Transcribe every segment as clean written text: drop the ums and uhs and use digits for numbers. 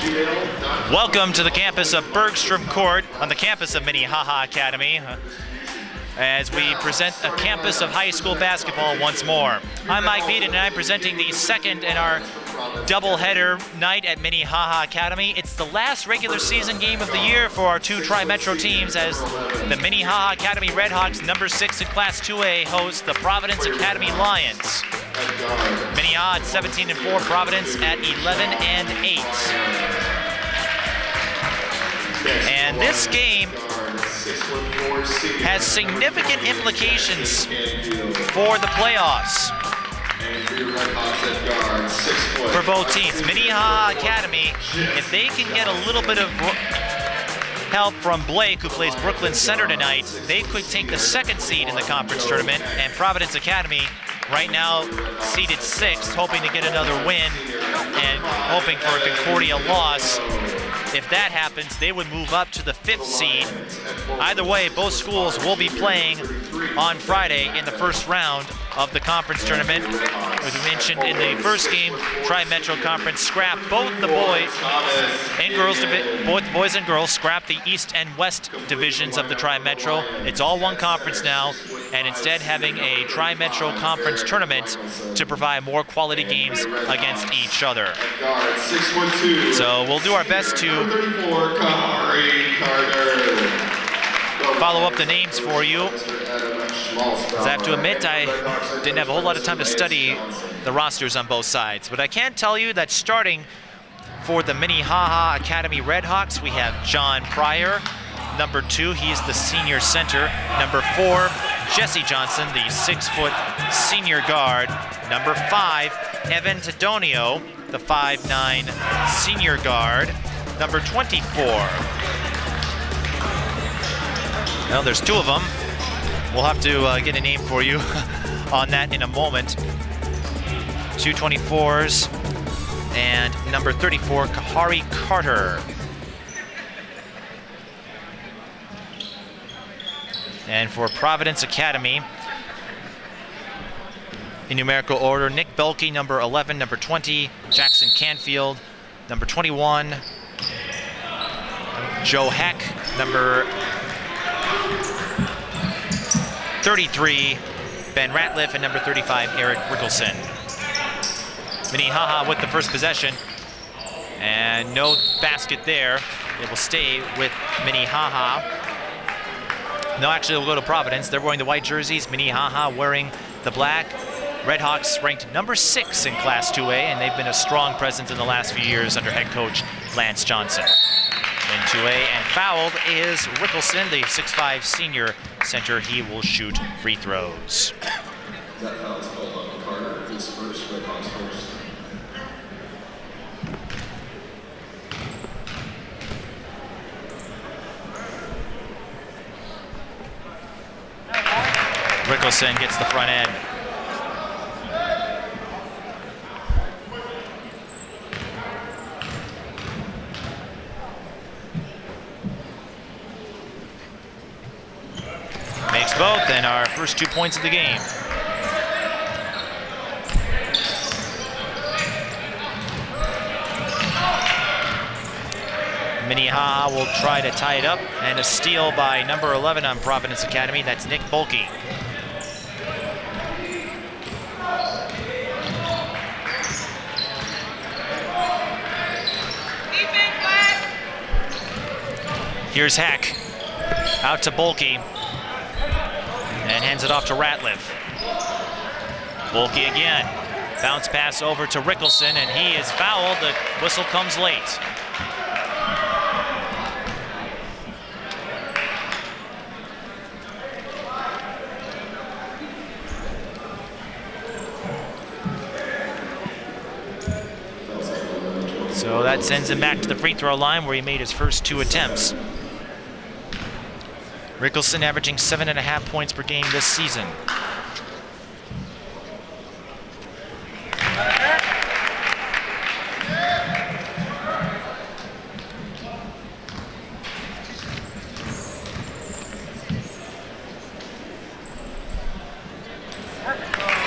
Welcome to the campus of Bergstrom Court on the campus of Minnehaha Academy as we present a campus of high school basketball once more. I'm Mike Beaton and I'm presenting the second in our doubleheader night at Minnehaha Academy. It's the last regular season game of the year for our two Tri-Metro teams as the Minnehaha Academy Redhawks, number 6 in Class 2A, host the Providence Academy Lions. Minnehaha at 17-4, Providence at 11-8. And this game has significant implications for the playoffs for both teams. Minnehaha Academy, if they can get a little bit of help from Blake, who plays Brooklyn Center tonight, they could take the second seed in the conference tournament. And Providence Academy, right now seeded 6th, hoping to get another win and hoping for a Concordia loss. If that happens, they would move up to the 5th seed. Either way, both schools will be playing on Friday in the first round of the conference tournament. As we mentioned in the first game, Tri-Metro Conference scrapped both the boys and girls scrapped the East and West divisions of the Tri-Metro. It's all one conference now, and instead having a Tri-Metro Conference tournament to provide more quality games against each other. So we'll do our best to follow up the names for you. As I have to admit, I didn't have a whole lot of time to study the rosters on both sides. But I can tell you that starting for the Minnehaha Academy Redhawks, we have John Pryor. Number 2, he's the senior center. Number 4, Jesse Johnson, the 6-foot senior guard. Number 5, Evan Tadonio, the 5'9" senior guard. Number 24. Well, there's 2 of them. We'll have to get a name for you on that in a moment. 2 24s and number 34, Kahari Carter. And for Providence Academy, in numerical order, Nick Belkey, number 11, number 20, Jackson Canfield, number 21, Joe Heck, number 33, Ben Ratliff, and number 35, Eric Rickelson. Minnehaha with the first possession, and no basket there. It will stay with Minnehaha. No, actually, we'll go to Providence. They're wearing the white jerseys. Minnehaha wearing the black. Redhawks ranked number 6 in Class 2A, and they've been a strong presence in the last few years under head coach Lance Johnson. In 2A, and fouled is Rickelson, the 6'5" senior center. He will shoot free throws. That foul is called on Carter. His first Redhawks first. Rickelson gets the front end. Makes both, and our first 2 points of the game. Minnehaha will try to tie it up, and a steal by number 11 on Providence Academy. That's Nick Bulkey. Here's Hack, out to Bulkey, and hands it off to Ratliff. Bulkey again, bounce pass over to Rickelson, and he is fouled. The whistle comes late. So that sends him back to the free throw line where he made his first 2 attempts. Rickelson averaging 7.5 points per game this season.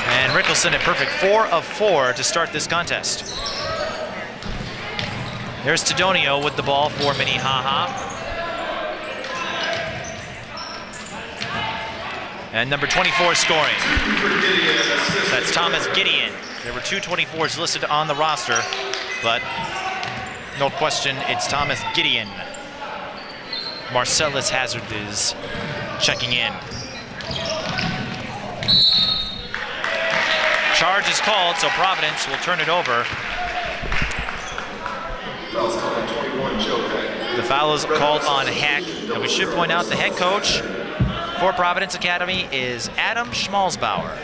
And Rickelson a perfect 4 of 4 to start this contest. There's Tedonio with the ball for Minnehaha. And number 24 scoring. That's Thomas Gideon. There were two 24s listed on the roster, but no question, it's Thomas Gideon. Marcellus Hazard is checking in. Charge is called, so Providence will turn it over. The foul is called on Heck, and we should point out the head coach for Providence Academy is Adam Schmalzbauer.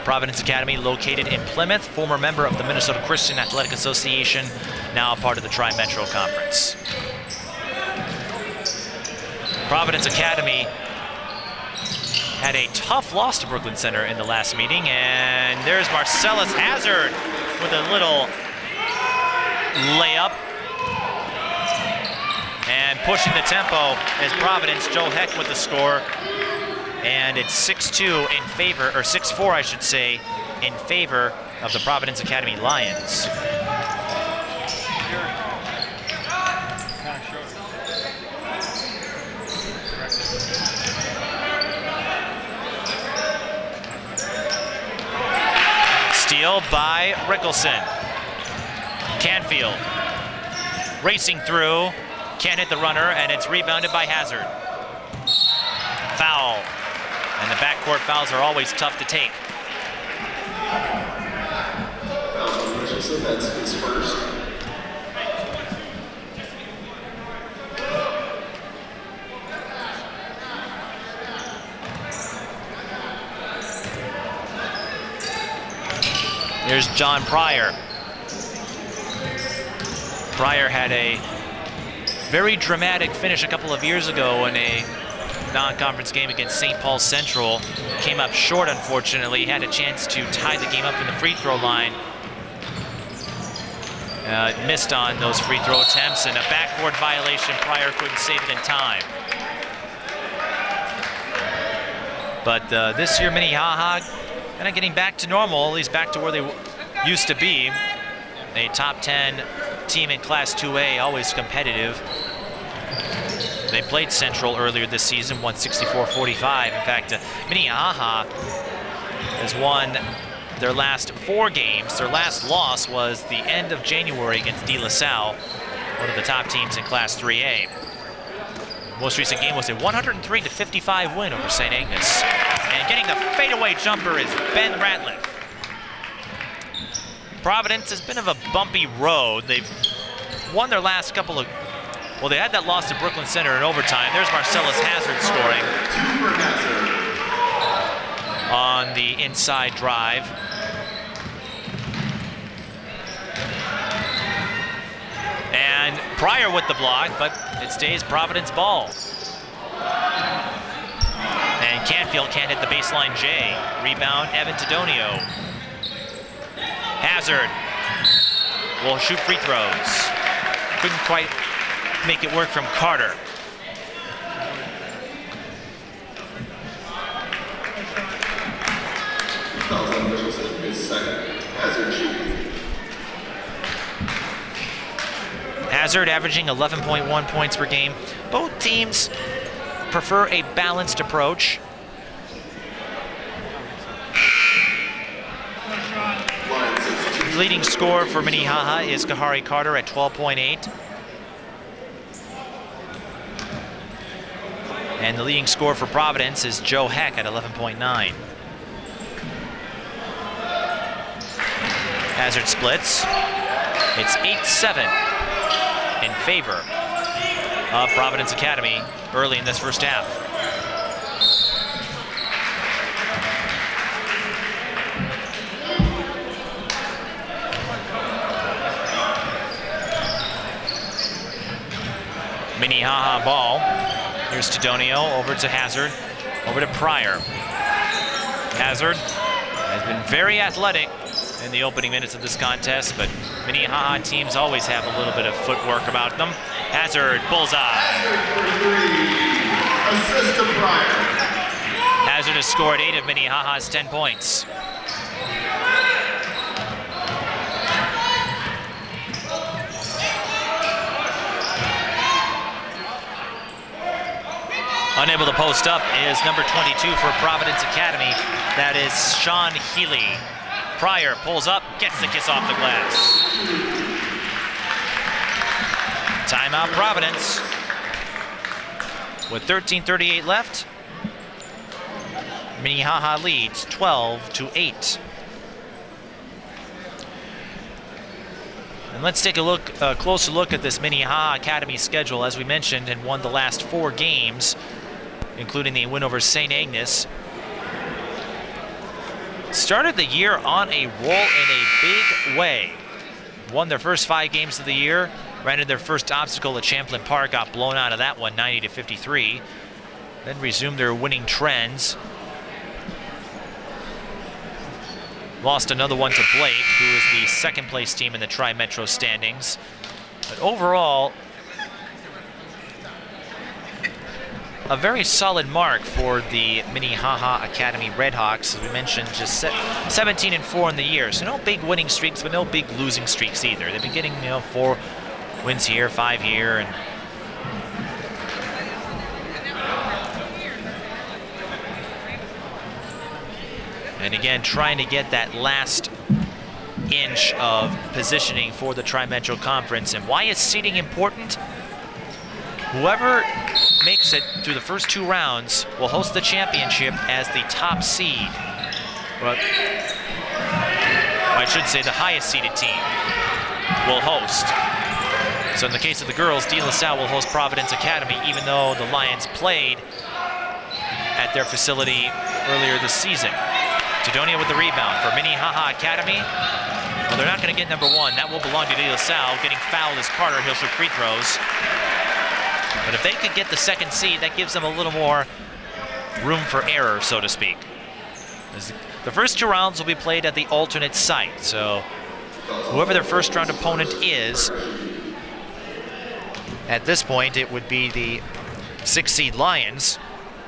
Providence Academy located in Plymouth, former member of the Minnesota Christian Athletic Association, now a part of the Tri-Metro Conference. Providence Academy had a tough loss to Brooklyn Center in the last meeting, and there's Marcellus Hazard with a little layup. And pushing the tempo is Providence. Joe Heck with the score. And it's 6-2 in favor, or 6-4 I should say, in favor of the Providence Academy Lions. Steal by Rickelson. Canfield racing through. Can't hit the runner, and it's rebounded by Hazard. Foul. And the backcourt fouls are always tough to take. Fouls on Richardson, that's his first. Here's John Pryor. Pryor had a very dramatic finish a couple of years ago in a non-conference game against St. Paul Central. Came up short, unfortunately. Had a chance to tie the game up in the free throw line. Missed on those free throw attempts, and a backboard violation. Pryor couldn't save it in time. But this year, Minnehaha kind of getting back to normal, at least back to where they used to be. A top 10 team in Class 2A, always competitive. They played Central earlier this season, won 64-45. In fact, Minnehaha has won their last 4 games. Their last loss was the end of January against De La Salle, one of the top teams in Class 3A. Most recent game was a 103-55 win over St. Agnes. And getting the fadeaway jumper is Ben Ratliff. Providence has been of a bumpy road. They've won their last couple of, well, they had that loss to Brooklyn Center in overtime. There's Marcellus Hazard scoring on the inside drive. And Pryor with the block, but it stays Providence ball. And Canfield can't hit the baseline J. Rebound, Evan Tedonio. Hazard will shoot free throws. Couldn't quite make it work from Carter. Hazard averaging 11.1 points per game. Both teams prefer a balanced approach. The leading scorer for Minnehaha is Kahari Carter at 12.8. And the leading scorer for Providence is Joe Heck at 11.9. Hazard splits. It's 8-7 in favor of Providence Academy early in this first half. Minnehaha ball. Here's Tedonio over to Hazard, over to Pryor. Hazard has been very athletic in the opening minutes of this contest, but Minnehaha teams always have a little bit of footwork about them. Hazard, bullseye. Assist to Pryor. Hazard has scored 8 of Minnehaha's 10 points. Unable to post up is number 22 for Providence Academy. That is Sean Healy. Pryor pulls up, gets the kiss off the glass. Timeout Providence. With 13:38 left, Minnehaha leads 12-8. And let's take a closer look at this Minnehaha Academy schedule. As we mentioned, and won the last 4 games, including the win over St. Agnes. Started the year on a roll in a big way. Won their first 5 games of the year. Ran into their first obstacle at Champlain Park, got blown out of that one, 90-53. Then resumed their winning trends. Lost another one to Blake, who is the second place team in the Tri-Metro standings. But overall, a very solid mark for the Minnehaha Academy Redhawks. As we mentioned, just 17-4 in the year. So no big winning streaks, but no big losing streaks either. They've been getting, 4 wins here, 5 here, and again, trying to get that last inch of positioning for the Tri-Metro Conference. And why is seeding important? Whoever makes it through the first 2 rounds will host the championship as the top seed. Well, I should say the highest seeded team will host. So in the case of the girls, De La Salle will host Providence Academy, even though the Lions played at their facility earlier this season. Tedonia with the rebound for Minnehaha Academy. Well, they're not going to get number 1. That will belong to De La Salle. Getting fouled is Carter. He'll shoot free throws. But if they could get the second seed, that gives them a little more room for error, so to speak. The first 2 rounds will be played at the alternate site. So whoever their first round opponent is, at this point, it would be the 6th seed Lions,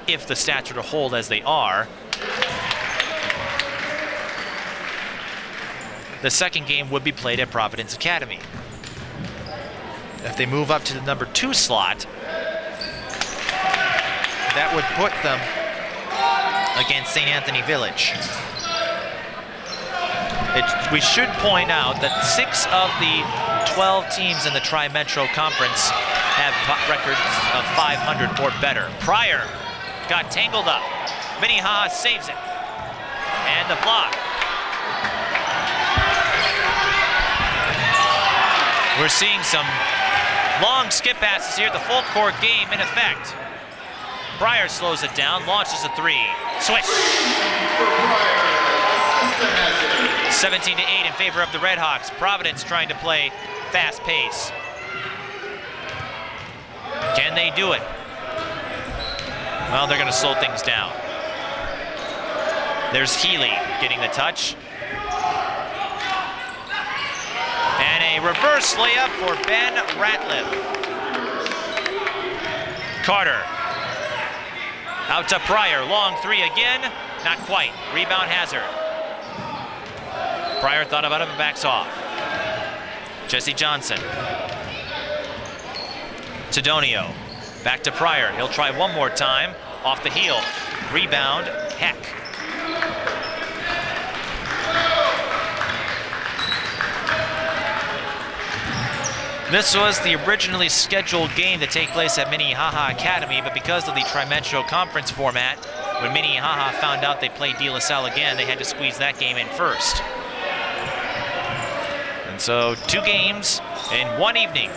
if the stats are to hold as they are. The second game would be played at Providence Academy. If they move up to the number 2 slot, that would put them against St. Anthony Village. We should point out that 6 of the 12 teams in the Tri-Metro Conference have records of 500 or better. Pryor got tangled up. Minnehaha saves it. And the block. We're seeing some long skip passes here. The full court game in effect. Pryor slows it down, launches a 3. Switch. 17-8 in favor of the Redhawks. Providence trying to play fast pace. Can they do it? Well, they're going to slow things down. There's Healy getting the touch. And a reverse layup for Ben Ratliff. Carter. Out to Pryor. Long 3 again. Not quite. Rebound Hazard. Pryor thought about it and backs off. Jesse Johnson. Tedonio. Back to Pryor. He'll try one more time. Off the heel. Rebound. Heck. This was the originally scheduled game to take place at Minnehaha Academy, but because of the Tri-Metro Conference format, when Minnehaha found out they played De La Salle again, they had to squeeze that game in first. And so 2 games in 1 evening.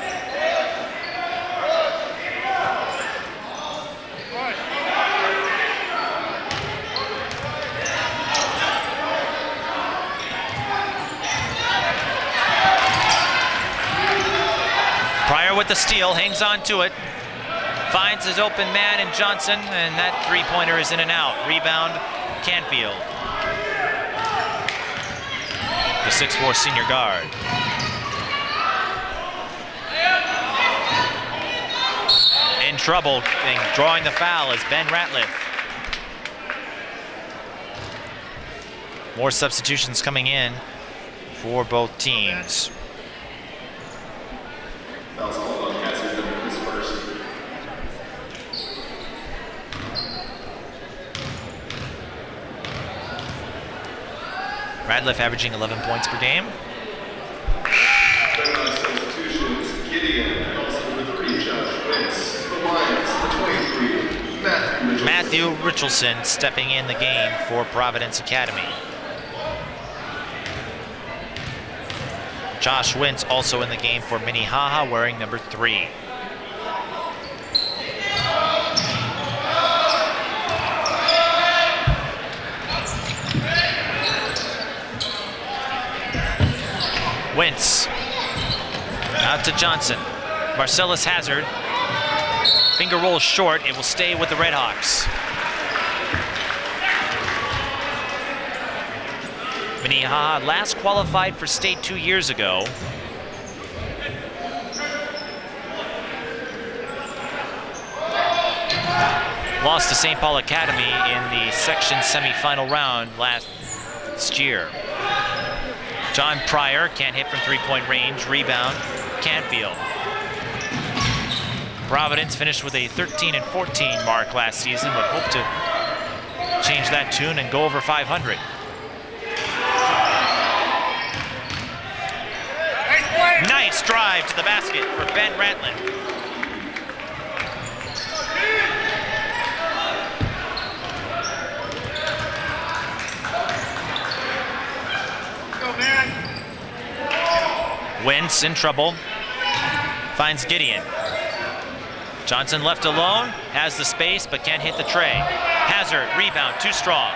Pryor with the steal, hangs on to it. Finds his open man in Johnson, and that 3-pointer is in and out. Rebound, Canfield. The 6'4" senior guard. In trouble, and drawing the foul is Ben Ratliff. More substitutions coming in for both teams. Radliff averaging 11 points per game. Substitutions, Gideon, and also the 3, Josh Wentz. The Lions, the 23, Matthew Richardson stepping in the game for Providence Academy. Josh Wentz also in the game for Minnehaha, wearing number 3. Wentz out to Johnson. Marcellus Hazard. Finger rolls short. It will stay with the Redhawks. Minnehaha last qualified for state 2 years ago. Lost to St. Paul Academy in the section semifinal round last year. John Pryor can't hit from three-point range. Rebound, Canfield. Providence finished with a 13-14 mark last season, but hope to change that tune and go over 500. Nice drive to the basket for Ben Ratliff. Wentz in trouble, finds Gideon. Johnson left alone, has the space, but can't hit the tray. Hazard, rebound, too strong.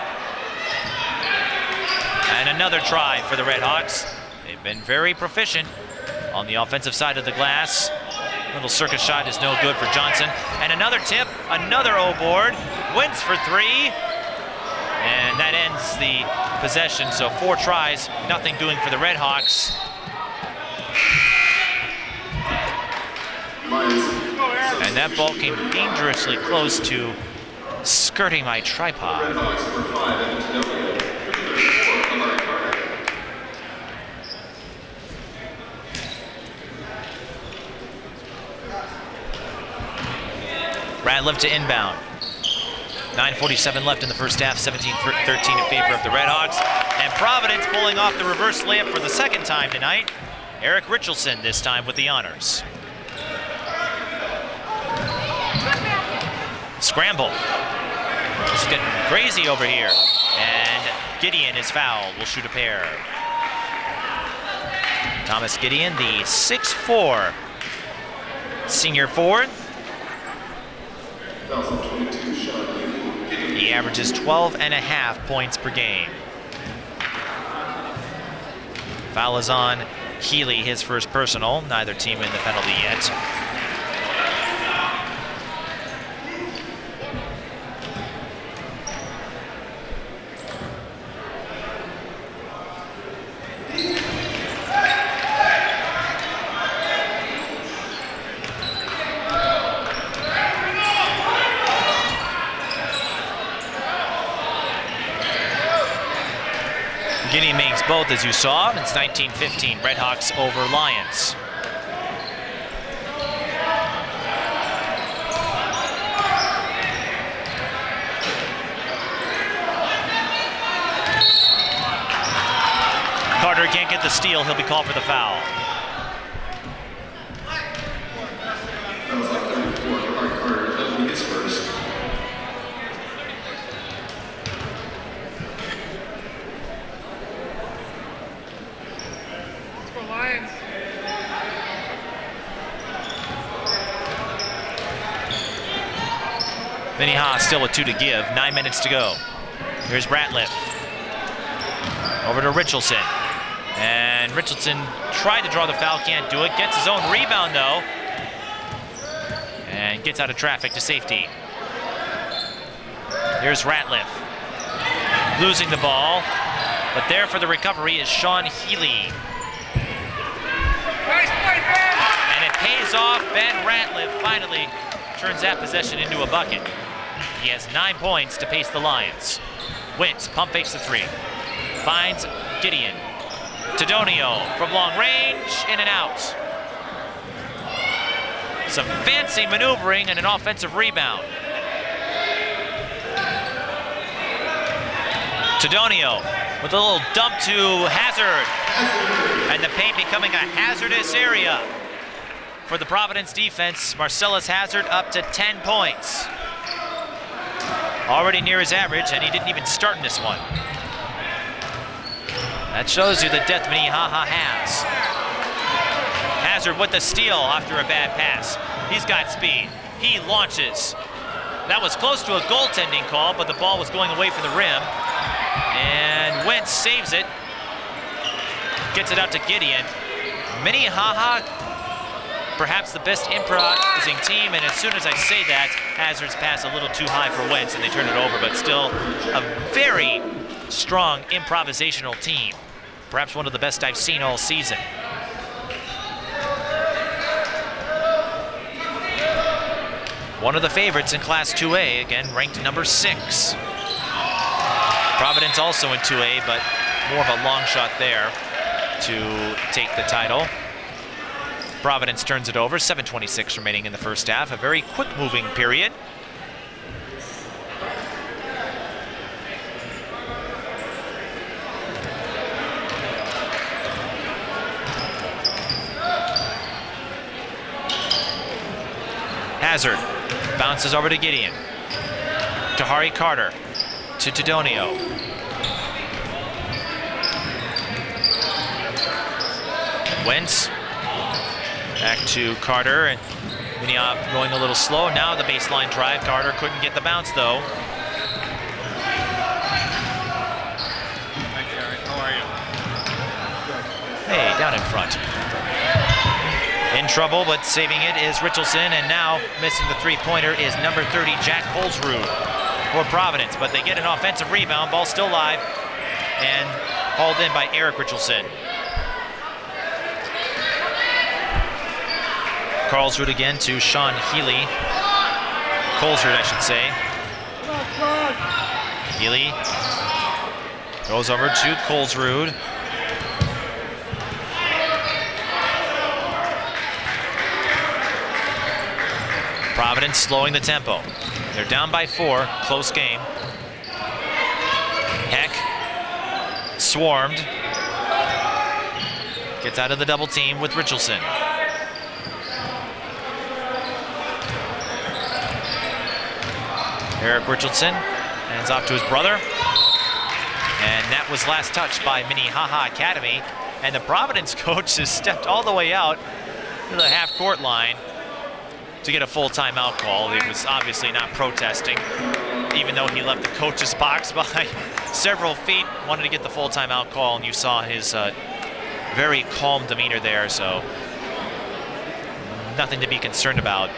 And another try for the Redhawks. They've been very proficient on the offensive side of the glass. Little circus shot is no good for Johnson. And another tip, another O-board. Wentz for 3. And that ends the possession, so 4 tries, nothing doing for the Redhawks. And that ball came dangerously close to skirting my tripod. Radliff to inbound. 9:47 left in the first half, 17-13 in favor of the Redhawks. And Providence pulling off the reverse layup for the second time tonight. Eric Richardson this time with the honors. Scramble. It's getting crazy over here. And Gideon is fouled. Will shoot a pair. Thomas Gideon, the 6'4" senior forward. He averages 12.5 points per game. Foul is on Healy, his first personal. Neither team in the penalty yet. Gideon makes both, as you saw. It's 19-15, Redhawks over Lions. Carter can't get the steal. He'll be called for the foul. That was like 34 for Carter. That'll be his first. Minnehaha still with 2 to give, 9 minutes to go. Here's Ratliff. Over to Richardson. And Richardson tried to draw the foul, can't do it. Gets his own rebound though. And gets out of traffic to safety. Here's Ratliff. Losing the ball. But there for the recovery is Sean Healy. And it pays off. Ben Ratliff finally turns that possession into a bucket. He has 9 points to pace the Lions. Wentz pump fakes the 3. Finds Gideon. Tadonio from long range, in and out. Some fancy maneuvering and an offensive rebound. Tadonio with a little dump to Hazard. And the paint becoming a hazardous area for the Providence defense. Marcellus Hazard up to 10 points. Already near his average, and he didn't even start in this one. That shows you the depth Minnehaha has. Hazard with the steal after a bad pass. He's got speed. He launches. That was close to a goaltending call, but the ball was going away from the rim. And Wentz saves it. Gets it out to Gideon. Minnehaha, perhaps the best improvising team, and as soon as I say that, Hazard's pass a little too high for Wentz, and they turn it over, but still a very strong improvisational team. Perhaps one of the best I've seen all season. One of the favorites in Class 2A, again, ranked number 6. Providence also in 2A, but more of a long shot there to take the title. Providence turns it over, 7:26 remaining in the first half. A very quick-moving period. Hazard bounces over to Gideon. To Hari Carter. To Tidonio. Wentz. Back to Carter, and Minnehaha going a little slow. Now the baseline drive. Carter couldn't get the bounce, though. Hi, Gary. How are you? Hey, down in front. In trouble, but saving it is Richardson, and now missing the three-pointer is number 30, Jack Holzrud for Providence. But they get an offensive rebound. Ball still live, and hauled in by Eric Richardson. Carlsrud again to Sean Healy. Colesrud, I should say. Healy goes over to Colesrud. Providence slowing the tempo. They're down by 4, close game. Heck swarmed. Gets out of the double team with Richardson. Eric Richardson hands off to his brother. And that was last touched by Minnehaha Academy. And the Providence coach has stepped all the way out to the half-court line to get a full timeout call. He was obviously not protesting, even though he left the coach's box by several feet. Wanted to get the full timeout call, and you saw his very calm demeanor there, so nothing to be concerned about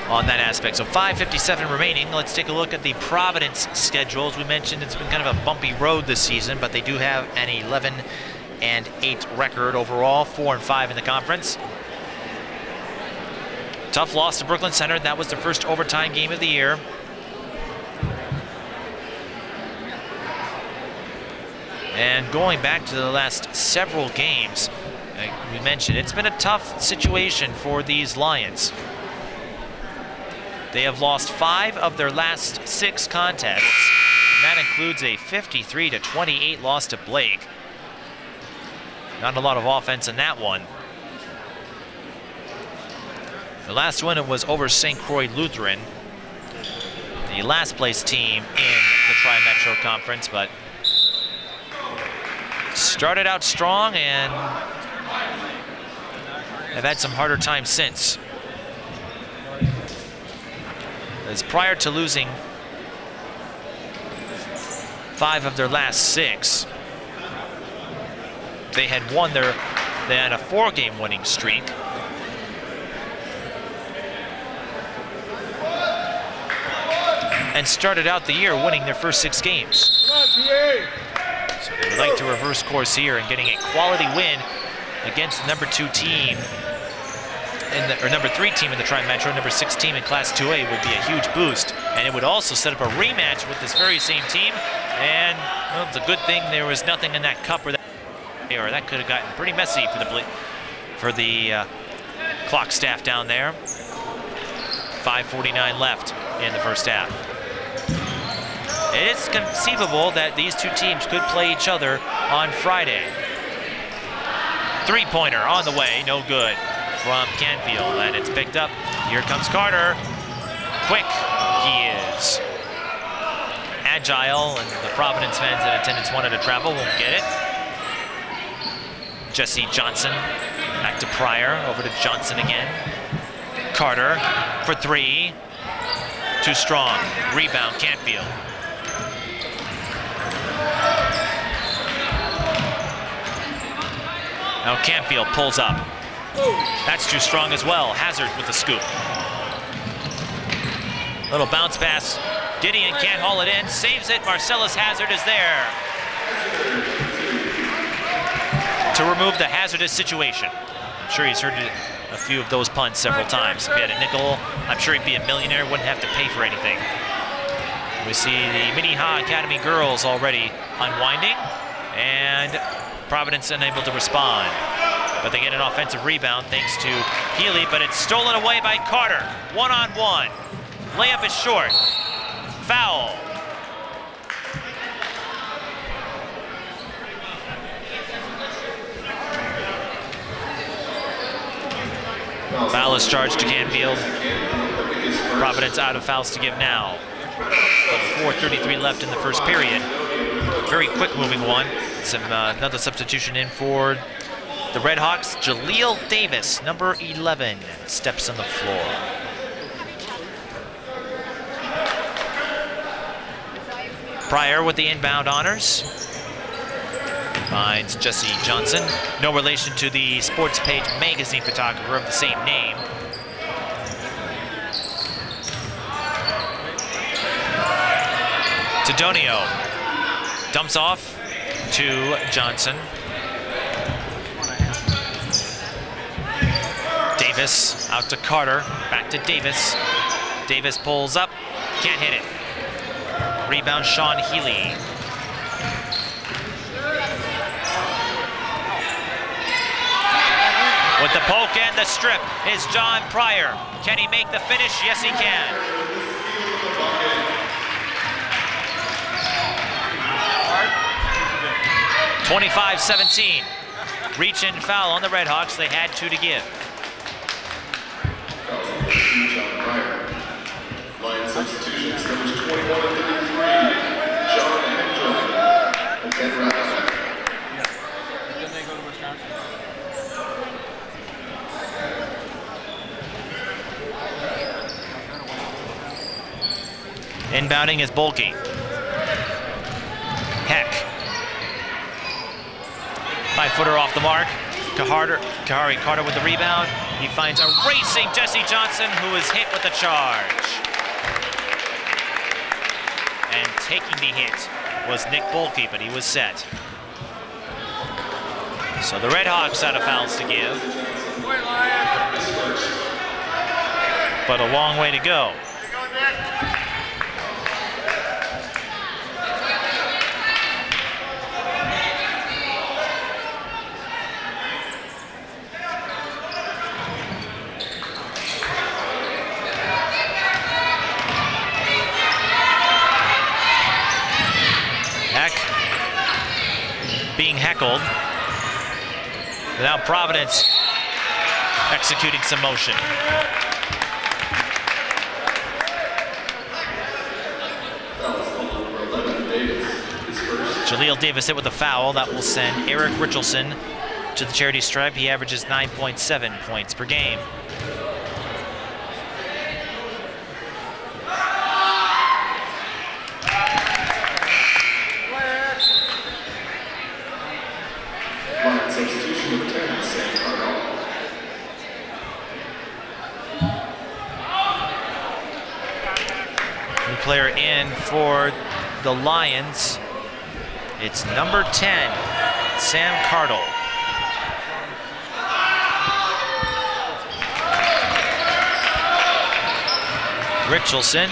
on that aspect. So 5:57 remaining. Let's take a look at the Providence schedule. As we mentioned, it's been kind of a bumpy road this season, but they do have an 11-8 record overall, 4-5 in the conference. Tough loss to Brooklyn Center. That was the first overtime game of the year. And going back to the last several games, like we mentioned, it's been a tough situation for these Lions. They have lost 5 of their last 6 contests, and that includes a 53-28 loss to Blake. Not a lot of offense in that one. The last one was over St. Croix Lutheran, the last place team in the Tri-Metro Conference, but started out strong and have had some harder times since. As prior to losing 5 of their last 6, they had a 4-game winning streak. And started out the year winning their first 6 games. So they would like to reverse course here and getting a quality win against the number 2 team or number 3 team in the Tri-Metro, number 6 team in Class 2A would be a huge boost. And it would also set up a rematch with this very same team. And well, it's a good thing there was nothing in that cup or that could have gotten pretty messy for the clock staff down there. 5:49 left in the first half. It is conceivable that these two teams could play each other on Friday. Three-pointer on the way, no good from Canfield, and it's picked up. Here comes Carter. Quick, he is. Agile, and the Providence fans in attendance wanted to travel, won't get it. Jesse Johnson, back to Pryor, over to Johnson again. Carter for three, too strong. Rebound, Canfield. Now Canfield pulls up. That's too strong as well. Hazard with the scoop. Little bounce pass. Gideon can't haul it in. Saves it. Marcellus Hazard is there to remove the hazardous situation. I'm sure he's heard a few of those puns several times. If he had a nickel, I'm sure he'd be a millionaire, wouldn't have to pay for anything. We see the Minnehaha Academy girls already unwinding, and Providence unable to respond. But they get an offensive rebound thanks to Healy, but it's stolen away by Carter. One-on-one. Layup is short. Foul. Foul is charged to Canfield. Providence out of fouls to give now. But 4:33 left in the first period. Very quick moving one. Some another substitution in for the Red Hawks. Jaleel Davis, number 11, steps on the floor. Pryor with the inbound honors. Finds Jesse Johnson. No relation to the Sports Page magazine photographer of the same name. Tedonio dumps off to Johnson. Davis out to Carter. Back to Davis. Davis pulls up. Can't hit it. Rebound Sean Healy. With the poke and the strip is John Pryor. Can he make the finish? Yes, he can. (25-17). Reach in foul on the Red Hawks. They had two to give. John Pryor. Line substitutions, numbers 21 and 33. John Hendron and Ken Rath. Didn't they go to Wisconsin? Inbounding is Bulky. Heck. 5-footer off the mark. Kahari Carter with the rebound. He finds a racing Jesse Johnson, who is hit with a charge. And taking the hit was Nick Bulky, but he was set. So the Red Hawks out of fouls to give. But a long way to go. Being heckled. Now Providence executing some motion. Jaleel Davis hit with a foul. That will send Eric Richardson to the charity stripe. He averages 9.7 points per game. Substitution of 10, Sam Carter. New player in for the Lions. It's number 10, Sam Cardle. Richardson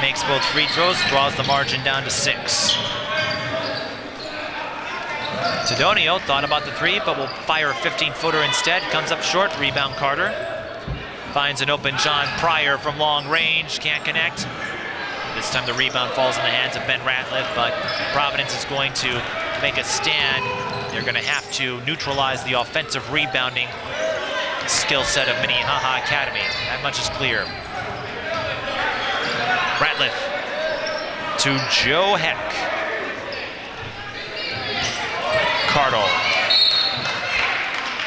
makes both free throws, draws the margin down to 6. Tedonio thought about the three, but will fire a 15-footer instead. Comes up short, rebound Carter. Finds an open John Pryor from long range, can't connect. This time the rebound falls in the hands of Ben Ratliff, but Providence is going to make a stand. They're going to have to neutralize the offensive rebounding skill set of Minnehaha Academy. That much is clear. Ratliff to Joe Heck. Cardle.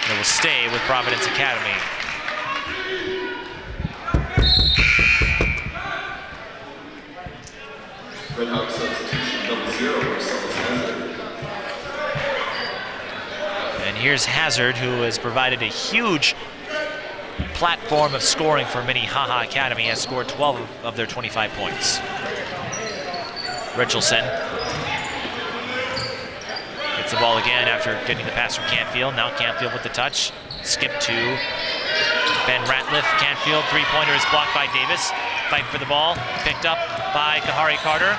It will stay with Providence Academy. Red Hawk substitution, double zero, Marcellus Hazard. And here's Hazard, who has provided a huge platform of scoring for Minnehaha Academy, has scored 12 of their 25 points. Richardson gets the ball again after getting the pass from Canfield. Now Canfield with the touch. Skip to Ben Ratliff. Canfield, three-pointer is blocked by Davis. Fight for the ball, picked up by Kahari Carter.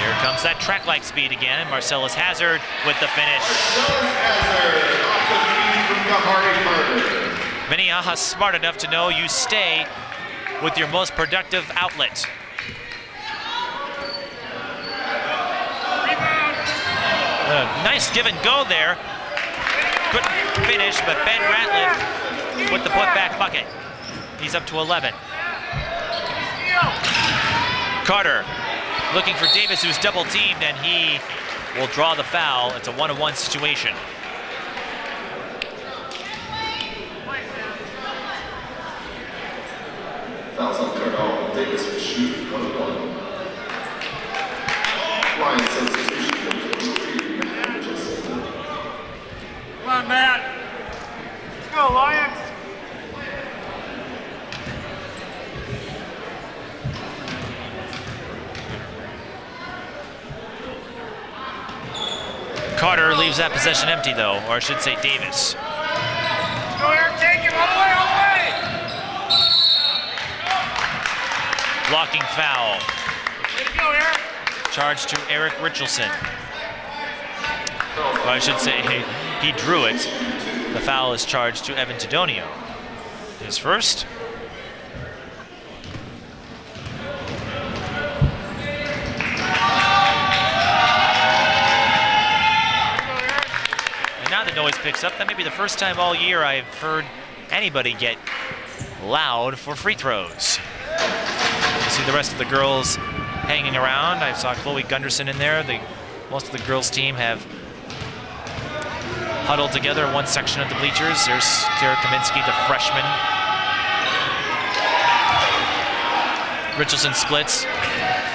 Here comes that track-like speed again. Marcellus Hazard with the finish. Hazard off the feed from Kahari Carter. Minnehaha smart enough to know you stay with your most productive outlet. Nice give and go there. Couldn't finish, but Ben Ratliff with the putback bucket. He's up to 11. Carter looking for Davis, who's double teamed, and he will draw the foul. It's a one-on-one situation. Fouls on Cardle. Davis will shoot 1-1. Line substitution, number 23, Matt Richardson. Come on, Matt. Let's go, Lions. Carter leaves that possession empty, though, or I should say Davis. Go, Eric, take him all the way, all the way. Blocking foul. Way to go, Eric. Charge to Eric Richardson. Or I should say he drew it. The foul is charged to Evan Tedonio. His first. And now the noise picks up. That may be the first time all year I've heard anybody get loud for free throws. You see the rest of the girls hanging around. I saw Chloe Gunderson in there. Most of the girls' team have huddled together in one section of the bleachers. There's Kara Kaminsky, the freshman. Richardson splits.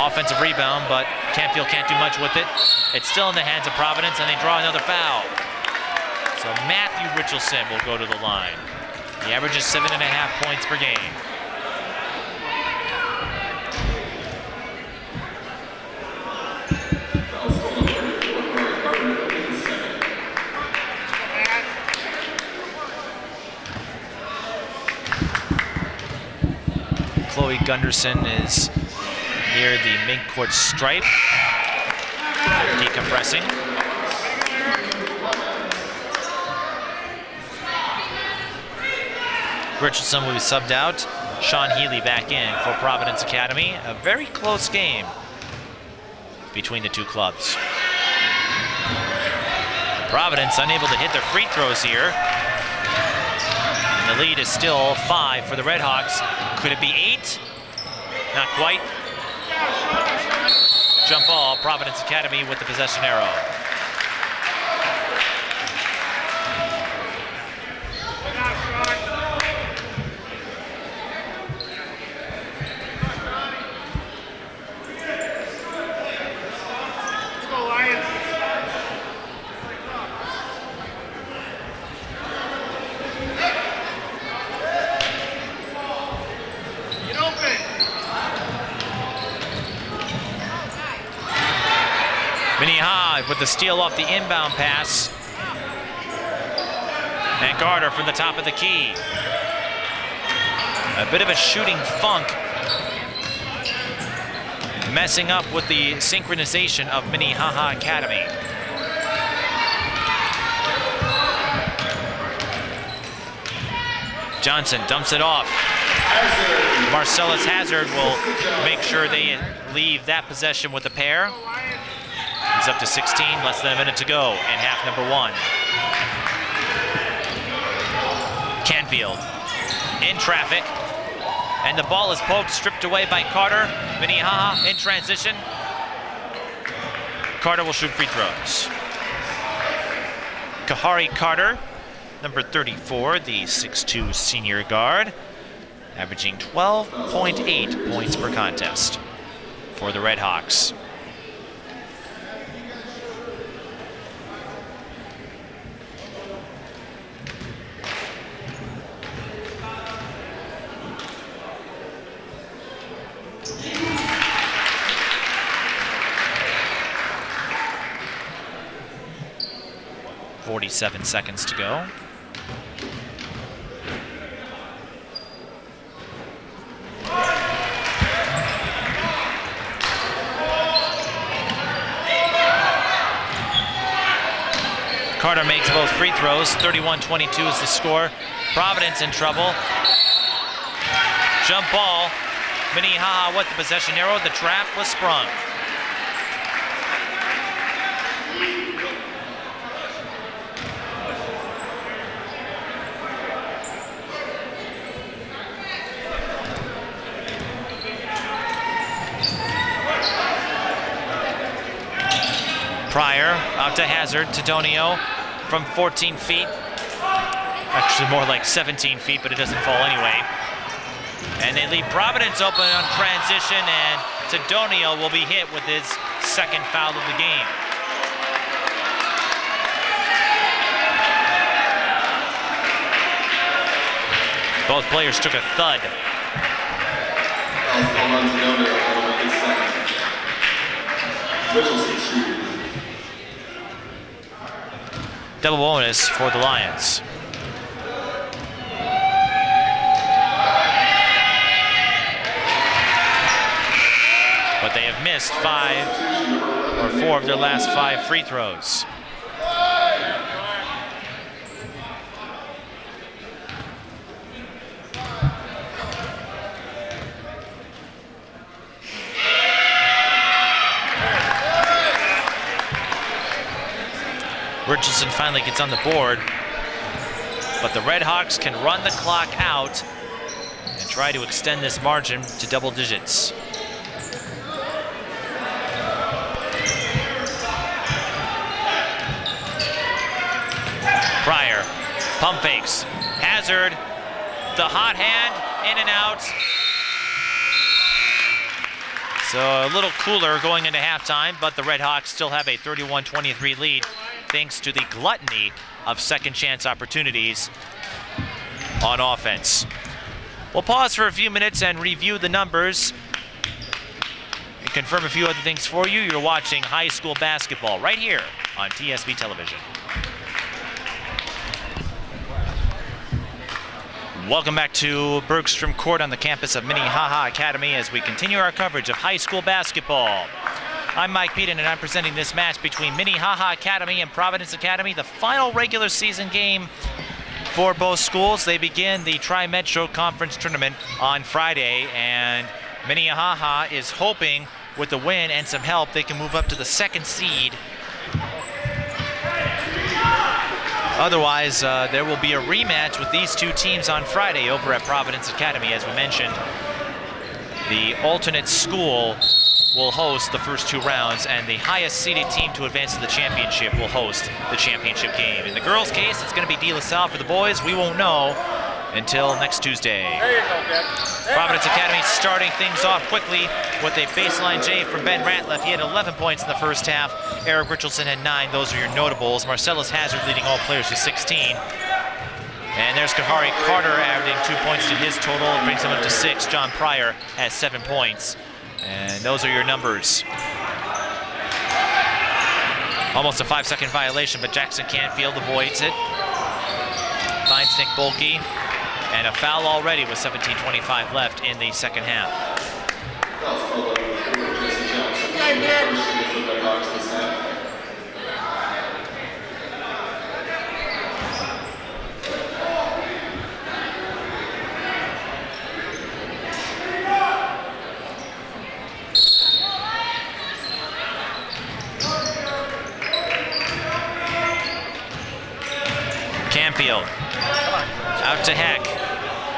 Offensive rebound, but Canfield can't do much with it. It's still in the hands of Providence, and they draw another foul. So Matthew Richardson will go to the line. He averages 7.5 points per game. Chloe Gunderson is near the midcourt stripe, decompressing. Richardson will be subbed out. Sean Healy back in for Providence Academy. A very close game between the two clubs. Providence unable to hit their free throws here. And the lead is still 5 for the Red Hawks. Could it be 8? Not quite. Jump ball, Providence Academy with the possession arrow. Let's go, Lions. Get open. Minnehaha with the steal off the inbound pass. And Carter from the top of the key. A bit of a shooting funk, messing up with the synchronization of Minnehaha Academy. Johnson dumps it off. Marcellus Hazard will make sure they leave that possession with a pair. He's up to 16, less than a minute to go in half number 1. Canfield in traffic, and the ball is poked, stripped away by Carter. Minnehaha in transition. Carter will shoot free throws. Kahari Carter, number 34, the 6'2" senior guard, averaging 12.8 points per contest for the Red Hawks. .47 seconds to go. Carter makes both free throws. 31-22 is the score. Providence in trouble. Jump ball. Minnehaha with the possession arrow. The trap was sprung. Pryor out to Hazard, to Donio from 14 feet. Actually more like 17 feet, but it doesn't fall anyway. And they leave Providence open on transition, and Tedonio will be hit with his second foul of the game. Both players took a thud. Double bonus for the Lions. But they have missed 4 of their last 5 free throws. Richardson finally gets on the board, but the Red Hawks can run the clock out and try to extend this margin to double digits. Pryor, pump fakes, Hazard, the hot hand, in and out. So a little cooler going into halftime, but the Red Hawks still have a 31-23 lead thanks to the gluttony of second chance opportunities on offense. We'll pause for a few minutes and review the numbers and confirm a few other things for you. You're watching high school basketball right here on TSB Television. Welcome back to Bergstrom Court on the campus of Minnehaha Academy as we continue our coverage of high school basketball. I'm Mike Peden, and I'm presenting this match between Minnehaha Academy and Providence Academy, the final regular season game for both schools. They begin the Tri-Metro Conference Tournament on Friday, and Minnehaha is hoping with the win and some help they can move up to the 2nd seed. Otherwise, there will be a rematch with these two teams on Friday over at Providence Academy. As we mentioned, the alternate school will host the first 2 rounds, and the highest seeded team to advance to the championship will host the championship game. In the girls' case, it's going to be De La Salle. For the boys, we won't know until next Tuesday. There you go, Ben. Providence Academy starting things off quickly with a baseline J from Ben Ratliff. He had 11 points in the first half. Eric Richardson had 9. Those are your notables. Marcellus Hazard leading all players with 16. And there's Kahari Carter adding 2 points to his total. It brings him up to 6. John Pryor has 7 points. And those are your numbers. Almost a 5-second violation, but Jackson Canfield avoids it. Finds Nick Bolke. And a foul already with 17:25 left in the second half. to Heck.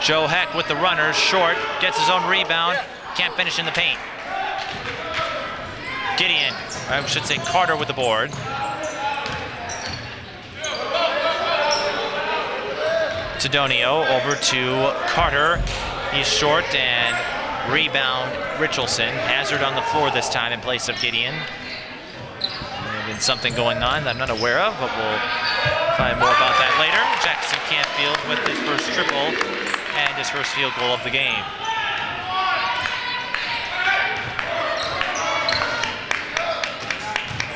Joe Heck with the runners, short, gets his own rebound, can't finish in the paint. Gideon, I should say Carter with the board. Sidonio over to Carter. He's short and rebound Richardson. Hazard on the floor this time in place of Gideon. There's been something going on that I'm not aware of, but we'll find more about that later. Jackson Campfield with his first triple and his first field goal of the game.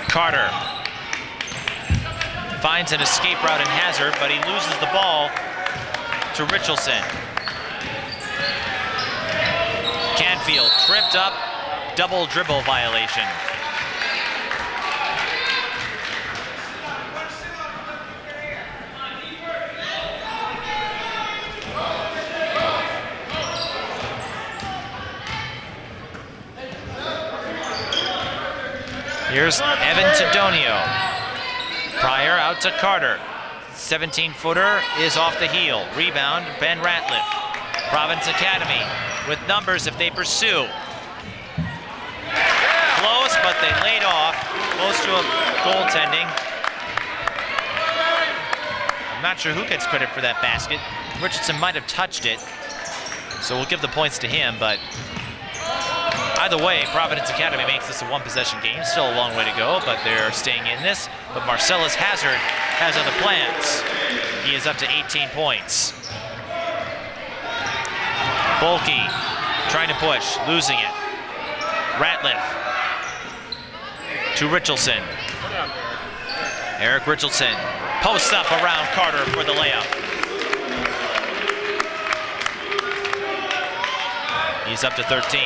Carter finds an escape route in Hazard, but he loses the ball to Richardson. Canfield tripped up, double dribble violation. Here's Evan Sidonio. Pryor out to Carter. 17-footer is off the heel. Rebound, Ben Ratliff. Providence Academy with numbers if they pursue. Close, but they laid off. Close to a goaltending. I'm not sure who gets credit for that basket. Richardson might have touched it, so we'll give the points to him, but either way, Providence Academy makes this a one-possession game. Still a long way to go, but they're staying in this. But Marcellus Hazard has other plans. He is up to 18 points. Bulkey trying to push, losing it. Ratliff to Richardson. Eric Richardson posts up around Carter for the layup. He's up to 13.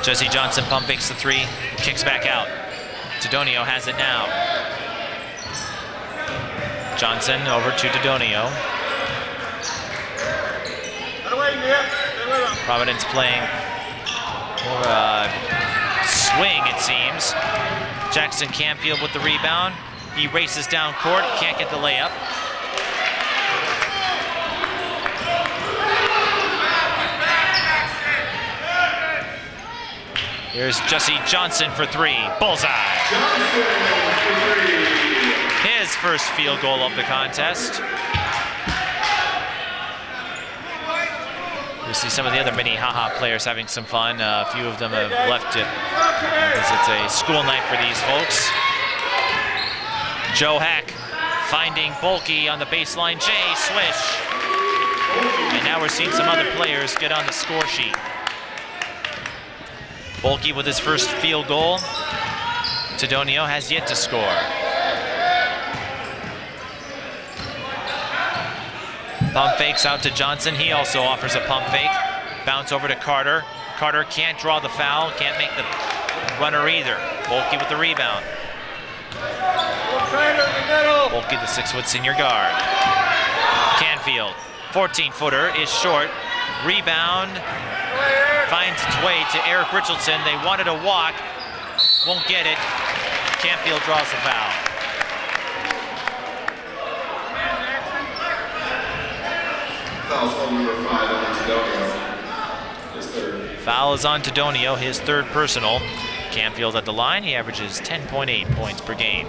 Jesse Johnson pump fakes the three, kicks back out. Sidonio has it now. Johnson over to Sidonio. Providence playing more swing, it seems. Jackson Campfield with the rebound. He races down court, can't get the layup. Here's Jesse Johnson for three. Bullseye. His first field goal of the contest. You see some of the other Minnehaha players having some fun. A few of them have left it because it's a school night for these folks. Joe Heck finding Bulkey on the baseline. Jay, swish. And now we're seeing some other players get on the score sheet. Bulkey with his first field goal. Sidonio has yet to score. Pump fakes out to Johnson. He also offers a pump fake. Bounce over to Carter. Carter can't draw the foul, can't make the runner either. Bulkey with the rebound. Bulkey, the 6-foot senior guard. Canfield, 14-footer, is short. Rebound finds its way to Eric Richardson. They wanted a walk, won't get it. Canfield draws the foul. Foul's on number 5 on Sidonio. His third. Foul is on Sidonio, his third personal. Canfield at the line. He averages 10.8 points per game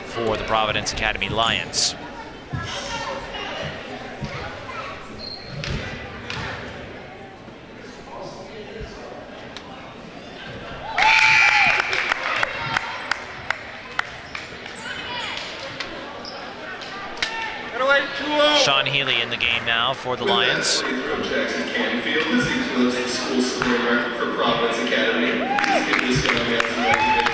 for the Providence Academy Lions. Sean Healy in the game now for the Lions. Jackson Canfield. This eclipsed the school scoring record for Providence Academy. Let's give this young man some recognition.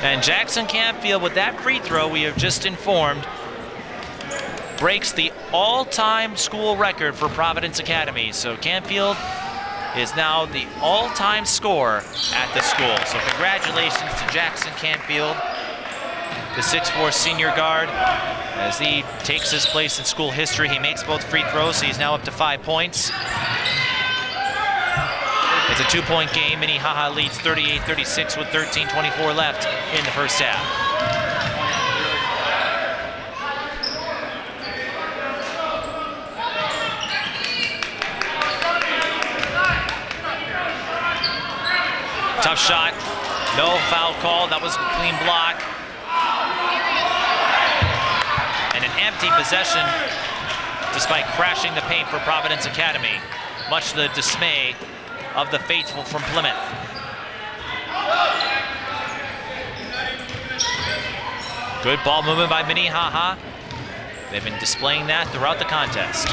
And Jackson Campfield with that free throw, we have just informed, breaks the all-time school record for Providence Academy. So Canfield is now the all-time scorer at the school. So congratulations to Jackson Canfield, the 6'4" senior guard, as he takes his place in school history. He makes both free throws, so he's now up to 5 points. It's a 2-point game. Minnehaha leads 38-36 with 13:24 left in the first half. Tough shot. No foul call. That was a clean block. And an empty possession despite crashing the paint for Providence Academy, much to the dismay of the faithful from Plymouth. Good ball movement by Minnehaha. They've been displaying that throughout the contest.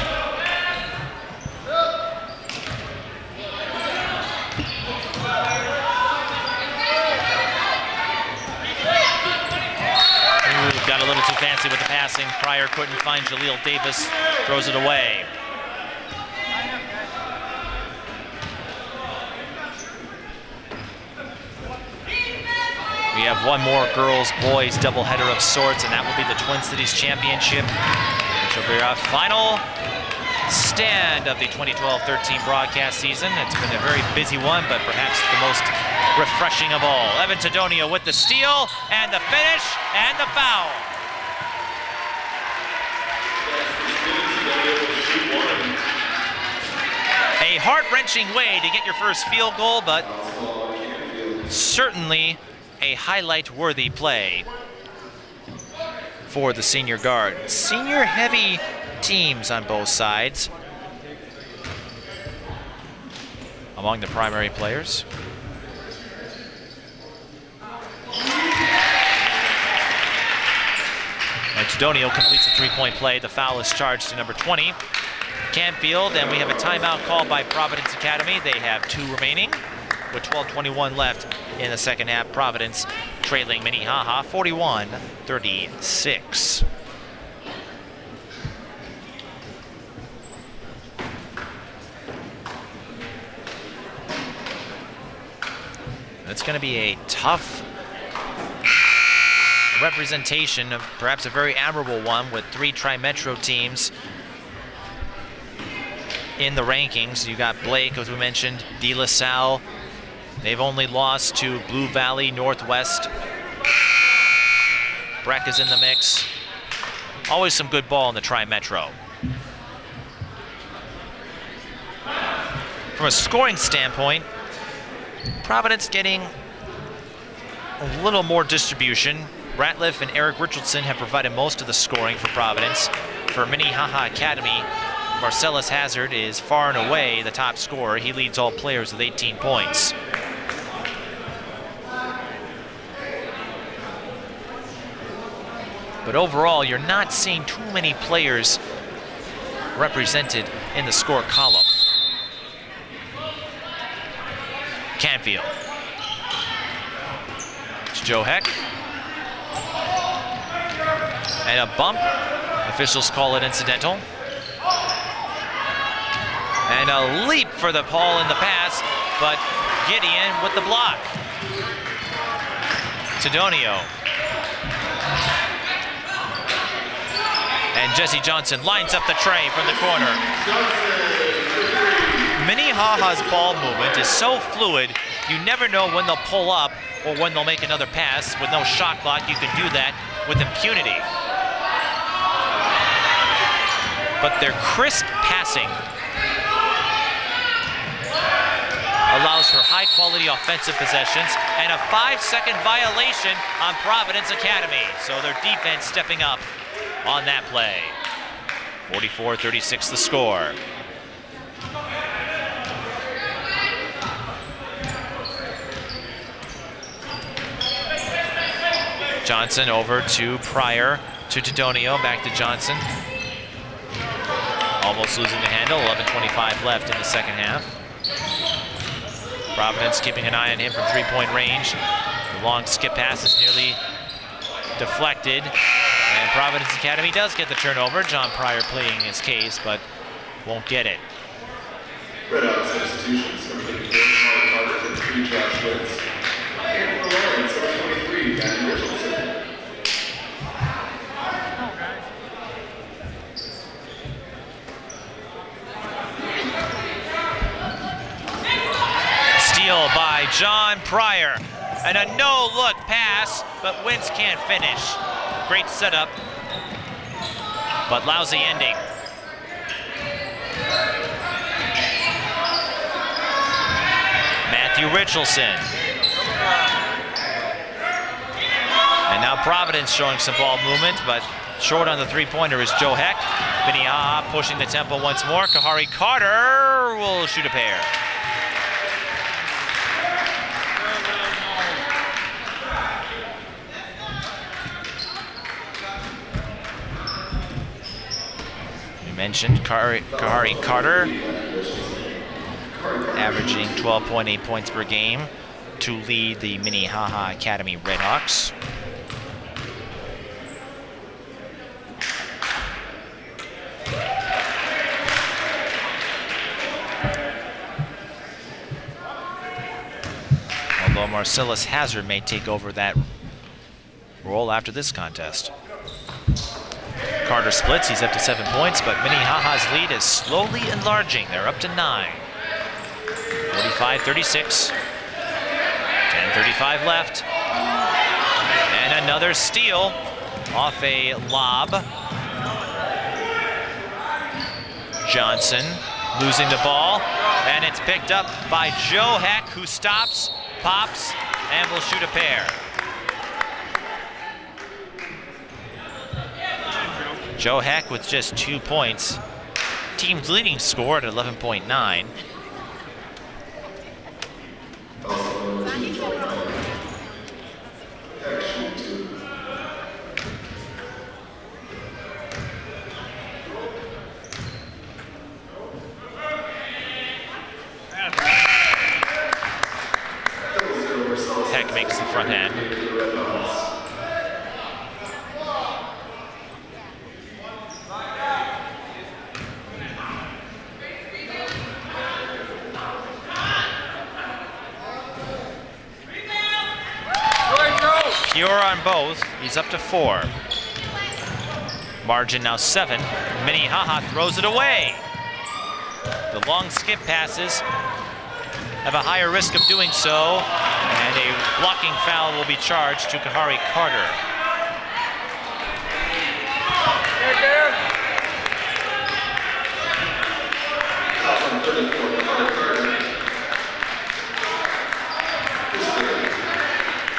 Ooh, got a little too fancy with the passing. Pryor couldn't find Jaleel Davis, throws it away. We have one more girls-boys doubleheader of sorts, and that will be the Twin Cities Championship, which will be our final stand of the 2012-13 broadcast season. It's been a very busy one, but perhaps the most refreshing of all. Evan Tedonio with the steal, and the finish, and the foul. A heart-wrenching way to get your first field goal, but certainly a highlight-worthy play for the senior guard. Senior-heavy teams on both sides among the primary players. And Tedonio completes a three-point play. The foul is charged to number 20, Canfield, and we have a timeout called by Providence Academy. They have 2 remaining, with 12:21 left in the second half. Providence trailing Minnehaha 41-36. It's going to be a tough representation of perhaps a very admirable one, with 3 Tri-Metro teams in the rankings. You got Blake, as we mentioned, De La Salle. They've only lost to Blue Valley, Northwest. Breck is in the mix. Always some good ball in the Tri-Metro. From a scoring standpoint, Providence getting a little more distribution. Ratliff and Eric Richardson have provided most of the scoring for Providence. For Minnehaha Academy, Marcellus Hazard is far and away the top scorer. He leads all players with 18 points. But overall, you're not seeing too many players represented in the score column. Canfield. It's Joe Heck. And a bump. Officials call it incidental. And a leap for the ball in the pass, but Gideon with the block. Tedonio. And Jesse Johnson lines up the tray from the corner. Minnehaha's ball movement is so fluid, you never know when they'll pull up or when they'll make another pass. With no shot clock, you can do that with impunity. But their crisp passing allows for high-quality offensive possessions and a 5-second violation on Providence Academy. So their defense stepping up on that play. 44-36 the score. Johnson over to Pryor, to Tedonio, back to Johnson. Almost losing the handle, 11:25 left in the second half. Providence keeping an eye on him from three-point range. The long skip pass is nearly deflected. And Providence Academy does get the turnover. John Pryor pleading his case, but won't get it. Red Hawks substitutions. Number 34, Carter, 53, Josh Wentz. And for Lions, number 23, Matthew Richardson. Steal by John Pryor. And a no-look pass, but Wentz can't finish. Great setup, but lousy ending. Matthew Richardson. And now Providence showing some ball movement, but short on the three-pointer is Joe Heck. Minnehaha pushing the tempo once more. Kahari Carter will shoot a pair. We mentioned Kahari Carter averaging 12.8 points per game to lead the Minnehaha Academy Redhawks. Although Marcellus Hazard may take over that role after this contest. Carter splits, he's up to 7 points, but Minnehaha's lead is slowly enlarging. They're up to 9. 45-36. 10:35 left. And another steal off a lob. Johnson losing the ball, and it's picked up by Joe Heck, who stops, pops, and will shoot a pair. Joe Heck with just 2 points. Team's leading score at 11.9. Heck makes the front end. Pure on both. He's up to 4. Margin now 7. Minnehaha throws it away. The long skip passes have a higher risk of doing so, and a blocking foul will be charged to Kahari Carter.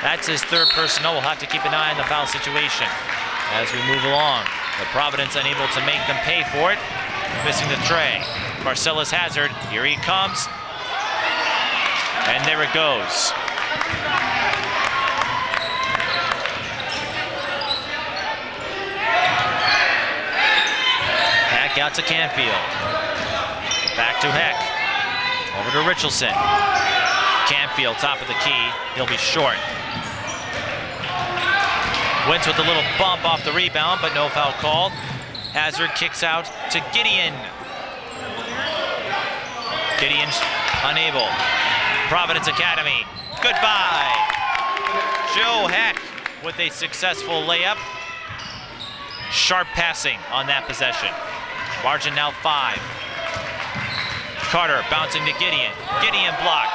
That's his third personal. We'll have to keep an eye on the foul situation as we move along. But Providence unable to make them pay for it. Missing the tray. Marcellus Hazard, here he comes. And there it goes. Heck out to Canfield. Back to Heck. Over to Richardson. Canfield, top of the key. He'll be short. Wentz with a little bump off the rebound, but no foul called. Hazard kicks out to Gideon. Gideon's unable. Providence Academy, goodbye. Joe Heck with a successful layup. Sharp passing on that possession. Margin now 5. Carter bouncing to Gideon. Gideon blocked.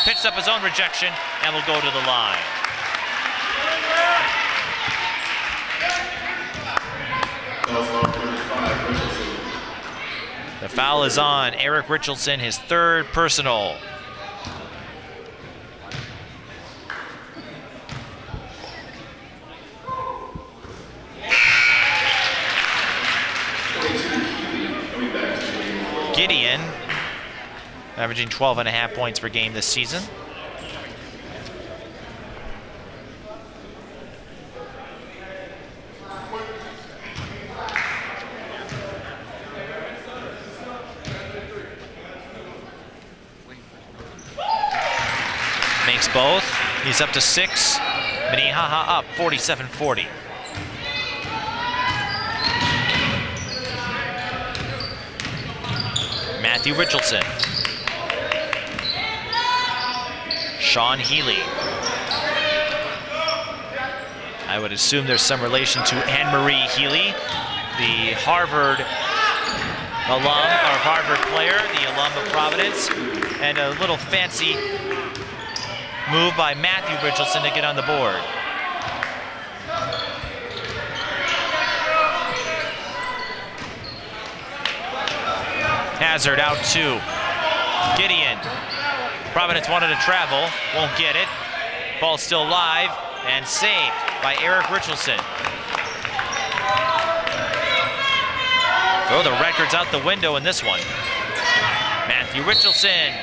Pitched up his own rejection and will go to the line. The foul is on Eric Richardson, his third personal. Gideon averaging 12.5 points per game this season. Makes both. He's up to 6. Minnehaha up 47-40. Matthew Richardson. Sean Healy. I would assume there's some relation to Anne-Marie Healy, the Harvard alum, or Harvard player, the alum of Providence, and a little fancy move by Matthew Richardson to get on the board. Hazard out 2. Gideon. Providence wanted to travel, won't get it. Ball still live and saved by Eric Richardson. Throw the records out the window in this one. Matthew Richardson.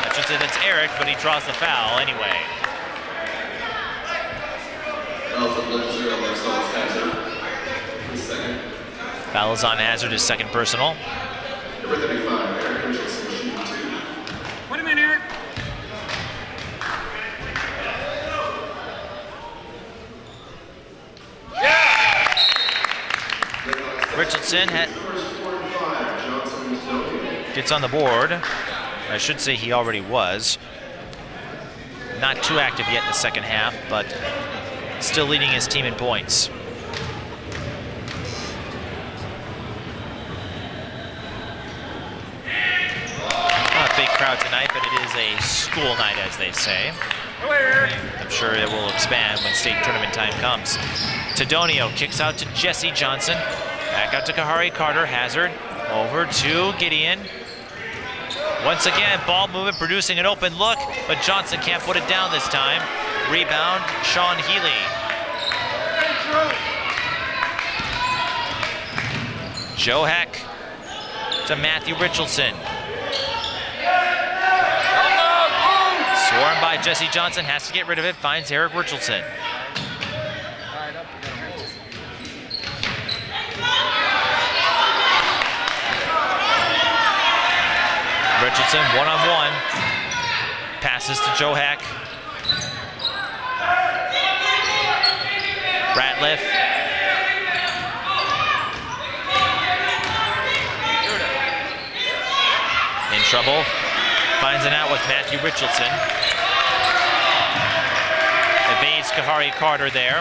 That's just it's Eric, but he draws the foul anyway. Foul is on Hazard, his second personal. Number 35, Eric Richardson, shooting 2. Wait a minute, Eric. Richardson gets on the board. I should say he already was. Not too active yet in the second half, but still leading his team in points. Not a big crowd tonight, but it is a school night, as they say. I'm sure it will expand when state tournament time comes. Tedonio kicks out to Jesse Johnson. Back out to Kahari Carter. Hazard over to Gideon. Once again, ball movement, producing an open look, but Johnson can't put it down this time. Rebound, Sean Healy. Joe Heck to Matthew Richardson. Swarmed by Jesse Johnson, has to get rid of it, finds Eric Richardson. Richardson one-on-one, passes to Joe Heck. Ratliff. In trouble, finds it out with Matthew Richardson. Evades Kahari Carter there.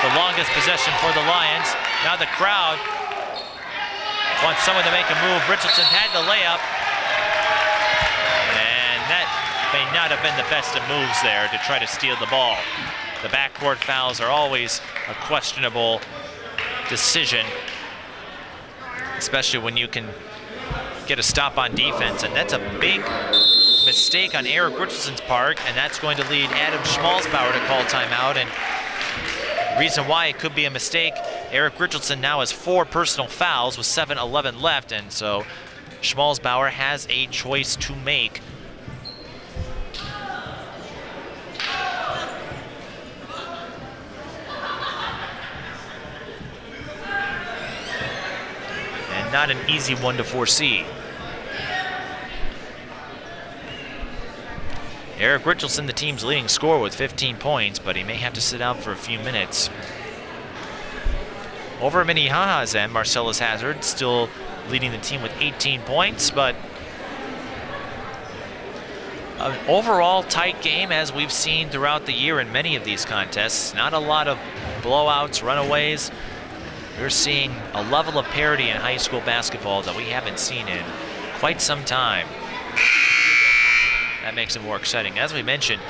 The longest possession for the Lions. Now the crowd wants someone to make a move. Richardson had the layup. And that may not have been the best of moves there to try to steal the ball. The backcourt fouls are always a questionable decision, especially when you can get a stop on defense. And that's a big mistake on Eric Richardson's part, and that's going to lead Adam Schmalzbauer to call timeout. And reason why it could be a mistake, Eric Richardson now has 4 personal fouls with 7:11 left, and so Schmalzbauer has a choice to make. And not an easy one to foresee. Eric Richardson, the team's leading scorer with 15 points, but he may have to sit out for a few minutes. Over at Minnehaha's end, Marcellus Hazard still leading the team with 18 points, but an overall tight game as we've seen throughout the year in many of these contests. Not a lot of blowouts, runaways. We're seeing a level of parity in high school basketball that we haven't seen in quite some time. That makes it more exciting. As we mentioned,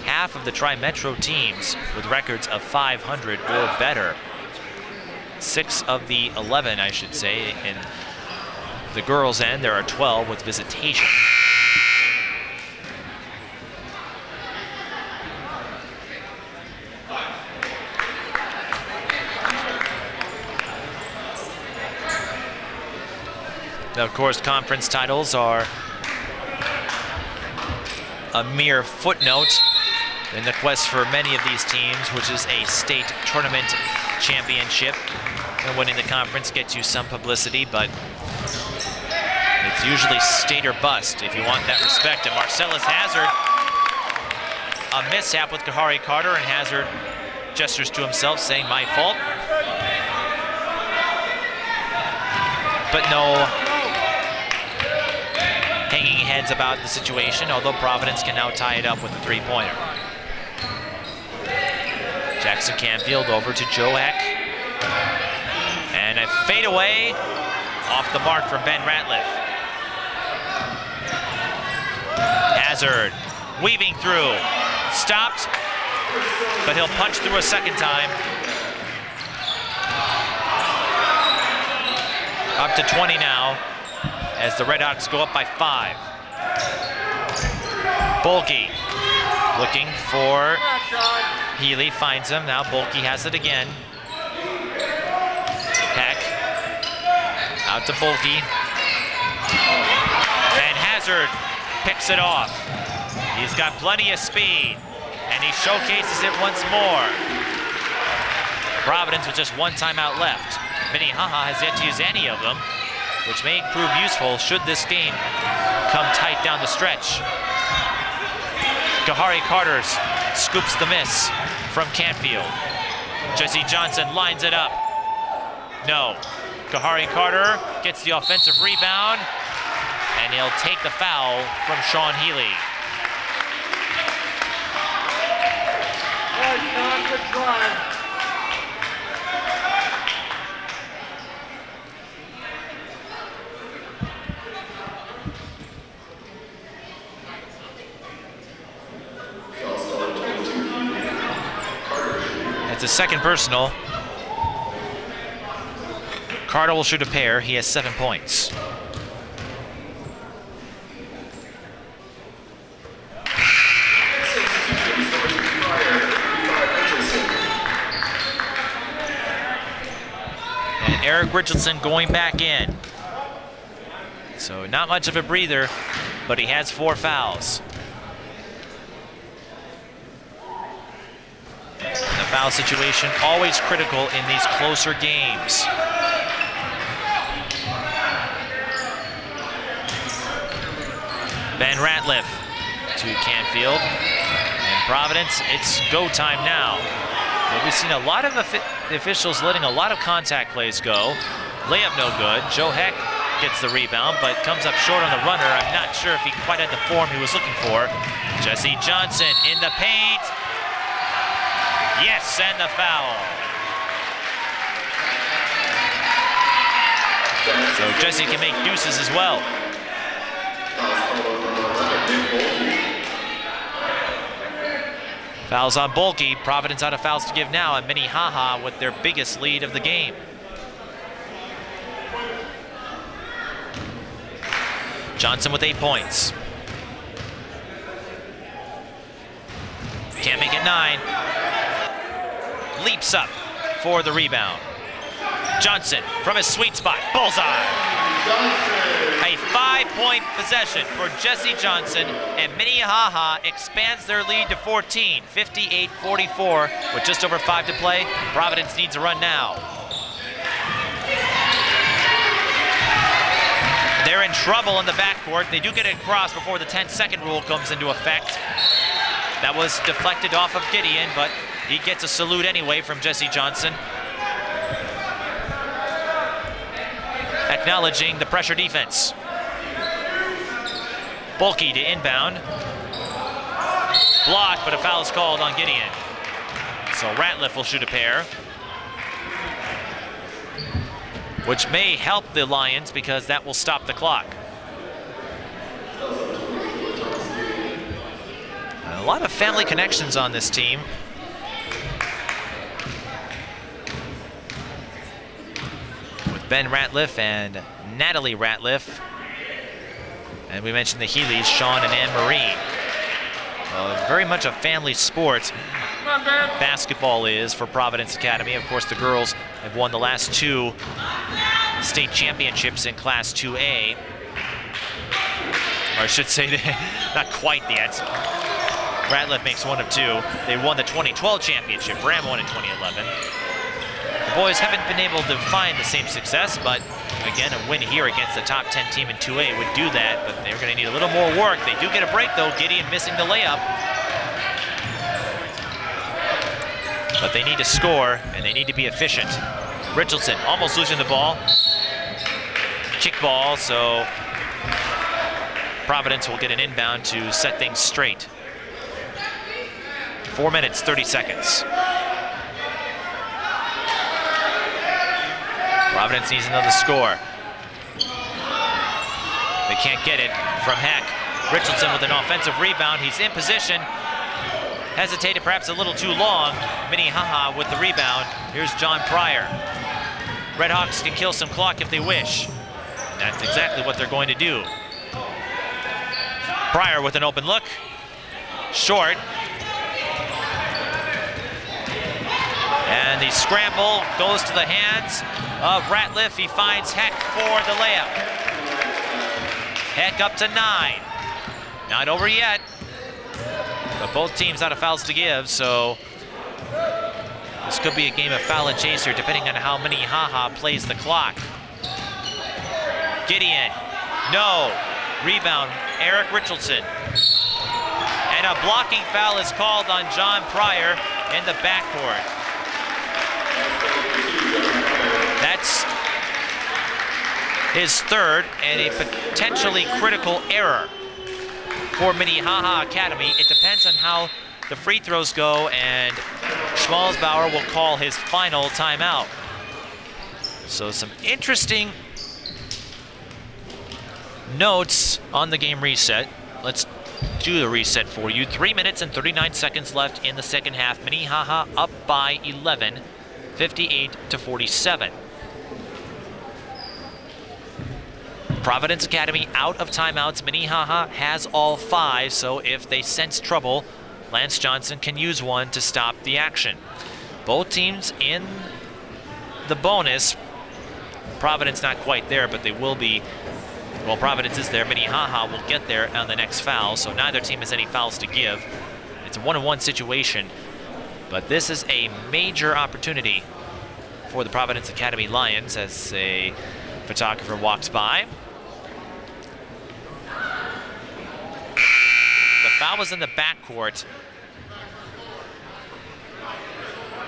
half of the Tri-Metro teams with records of 500 or better. 6 of the 11, I should say. In the girls' end, there are 12 with visitation. Now, of course, conference titles are a mere footnote in the quest for many of these teams, which is a state tournament championship. And winning the conference gets you some publicity, but it's usually state or bust if you want that respect. And Marcellus Hazard, a mishap with Kahari Carter, and Hazard gestures to himself saying, "My fault." but no hanging heads about the situation, although Providence can now tie it up with a three-pointer. Jackson Canfield over to Joe Heck. And a fadeaway off the mark from Ben Ratliff. Hazard weaving through, stopped, but he'll punch through a second time. Up to 20 now as the Redhawks go up by 5. Bolke looking for Healy, finds him. Now Bolke has it again. Heck out to Bolke. And Hazard picks it off. He's got plenty of speed, and he showcases it once more. Providence with just one timeout left. Minnehaha has yet to use any of them, which may prove useful should this game come tight down the stretch. Kahari Carter scoops the miss from Canfield. Jesse Johnson lines it up. No. Kahari Carter gets the offensive rebound, and he'll take the foul from Sean Healy. Good try. It's a second personal. Carter will shoot a pair. He has 7 points. And Eric Richardson going back in. So not much of a breather, but he has 4 fouls. The foul situation always critical in these closer games. Ben Ratliff to Canfield. And Providence, it's go time now. But we've seen a lot of officials letting a lot of contact plays go. Layup no good. Joe Heck gets the rebound, but comes up short on the runner. I'm not sure if he quite had the form he was looking for. Jesse Johnson in the paint. Yes, and the foul. So Jesse can make deuces as well. Fouls on Bolke. Providence out of fouls to give now, and Minnehaha with their biggest lead of the game. Johnson with 8 points. Can't make it 9. Leaps up for the rebound. Johnson from his sweet spot. Bullseye. A 5-point possession for Jesse Johnson, and Minnehaha expands their lead to 14, 58-44, with just over 5 to play. Providence needs a run now. They're in trouble in the backcourt. They do get it across before the 10-second rule comes into effect. That was deflected off of Gideon, but he gets a salute anyway from Jesse Johnson. Acknowledging the pressure defense. Bolke to inbound. Blocked, but a foul is called on Gideon. So Ratliff will shoot a pair, which may help the Lions because that will stop the clock. A lot of family connections on this team. With Ben Ratliff and Natalie Ratliff. And we mentioned the Healys, Sean and Anne-Marie. Very much a family sport. Basketball is for Providence Academy. Of course, the girls have won the last 2 state championships in Class 2A. Or I should say, not quite yet. Ratliff makes 1 of 2. They won the 2012 championship. Ram won in 2011. The boys haven't been able to find the same success, but again, a win here against the top 10 team in 2A would do that, but they're going to need a little more work. They do get a break, though. Gideon missing the layup. But they need to score, and they need to be efficient. Richardson almost losing the ball. kickball, so Providence will get an inbound to set things straight. 4 minutes, 30 seconds. Providence needs another score. They can't get it from Heck. Richardson with an offensive rebound. He's in position. Hesitated perhaps a little too long. Minnehaha with the rebound. Here's John Pryor. Redhawks can kill some clock if they wish. That's exactly what they're going to do. Pryor with an open look. Short. And the scramble goes to the hands of Ratliff. He finds Heck for the layup. Heck up to 9. Not over yet. But both teams out of fouls to give, so this could be a game of foul and chase here, depending on how Minnehaha plays the clock. Gideon, no. Rebound, Eric Richardson. And a blocking foul is called on John Pryor in the backcourt. That's his third and a potentially critical error for Minnehaha Academy. It depends on how the free throws go, and Schmalzbauer will call his final timeout. So some interesting notes on the game reset. Let's do the reset for you. 3 minutes and 39 seconds left in the second half. Minnehaha up by 11, 58-47. Providence Academy out of timeouts. Minnehaha has all 5, so if they sense trouble, Lance Johnson can use one to stop the action. Both teams in the bonus. Providence not quite there, but they will be. Well, Providence is there. Minnehaha will get there on the next foul, so neither team has any fouls to give. It's a 1-on-1 situation, but this is a major opportunity for the Providence Academy Lions as a photographer walks by. The foul was in the backcourt.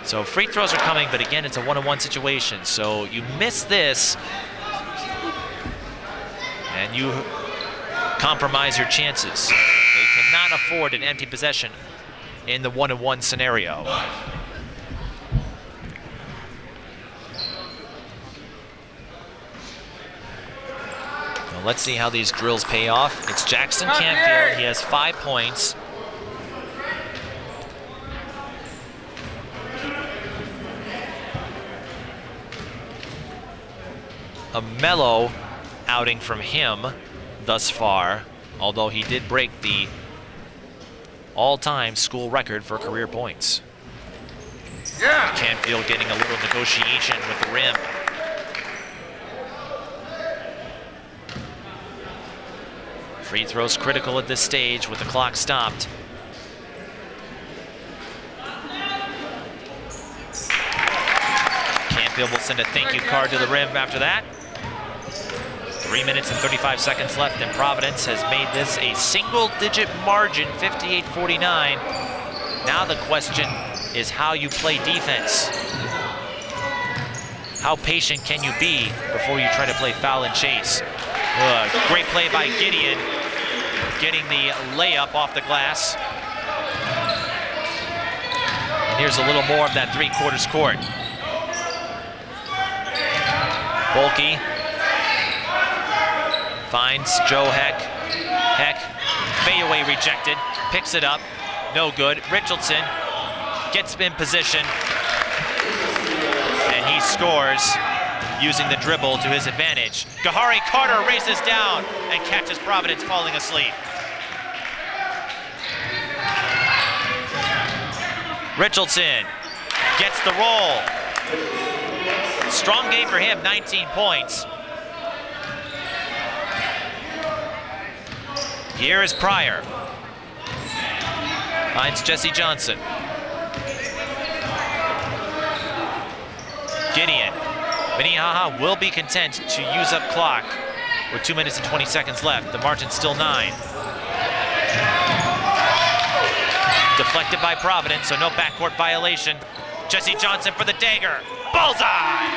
So free throws are coming, but again, it's a 1-on-1 situation. So you miss this, and you compromise your chances. They cannot afford an empty possession in the 1-on-1 scenario. Well, let's see how these drills pay off. It's Jackson Canfield. He has 5 points. A mellow outing from him thus far, although he did break the all-time school record for career points. Yeah. Canfield getting a little negotiation with the rim. Free throws critical at this stage with the clock stopped. Canfield will send a thank you card to the rim after that. 3 minutes and 35 seconds left, and Providence has made this a single-digit margin, 58-49. Now the question is how you play defense. How patient can you be before you try to play foul and chase? Great play by Gideon, getting the layup off the glass. And here's a little more of that three-quarters court. Bulky finds Joe Heck. Heck, fadeaway rejected, picks it up, no good. Richardson gets in position, and he scores using the dribble to his advantage. Gahari Carter races down and catches Providence falling asleep. Richardson gets the roll. Strong game for him, 19 points. Here is Pryor. Finds Jesse Johnson. Gideon. Minnehaha will be content to use up clock with 2 minutes and 20 seconds left. The margin's still 9. Deflected by Providence, so no backcourt violation. Jesse Johnson for the dagger. Bullseye!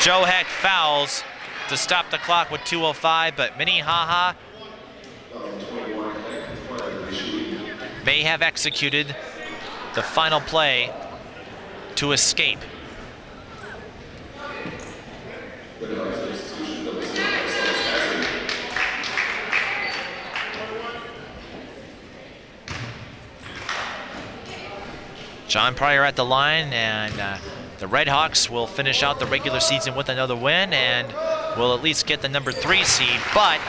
Joe Heck fouls to stop the clock with 2:05, but Minnehaha may have executed the final play to escape. John Pryor at the line, and the Redhawks will finish out the regular season with another win and will at least get the number 3 seed, but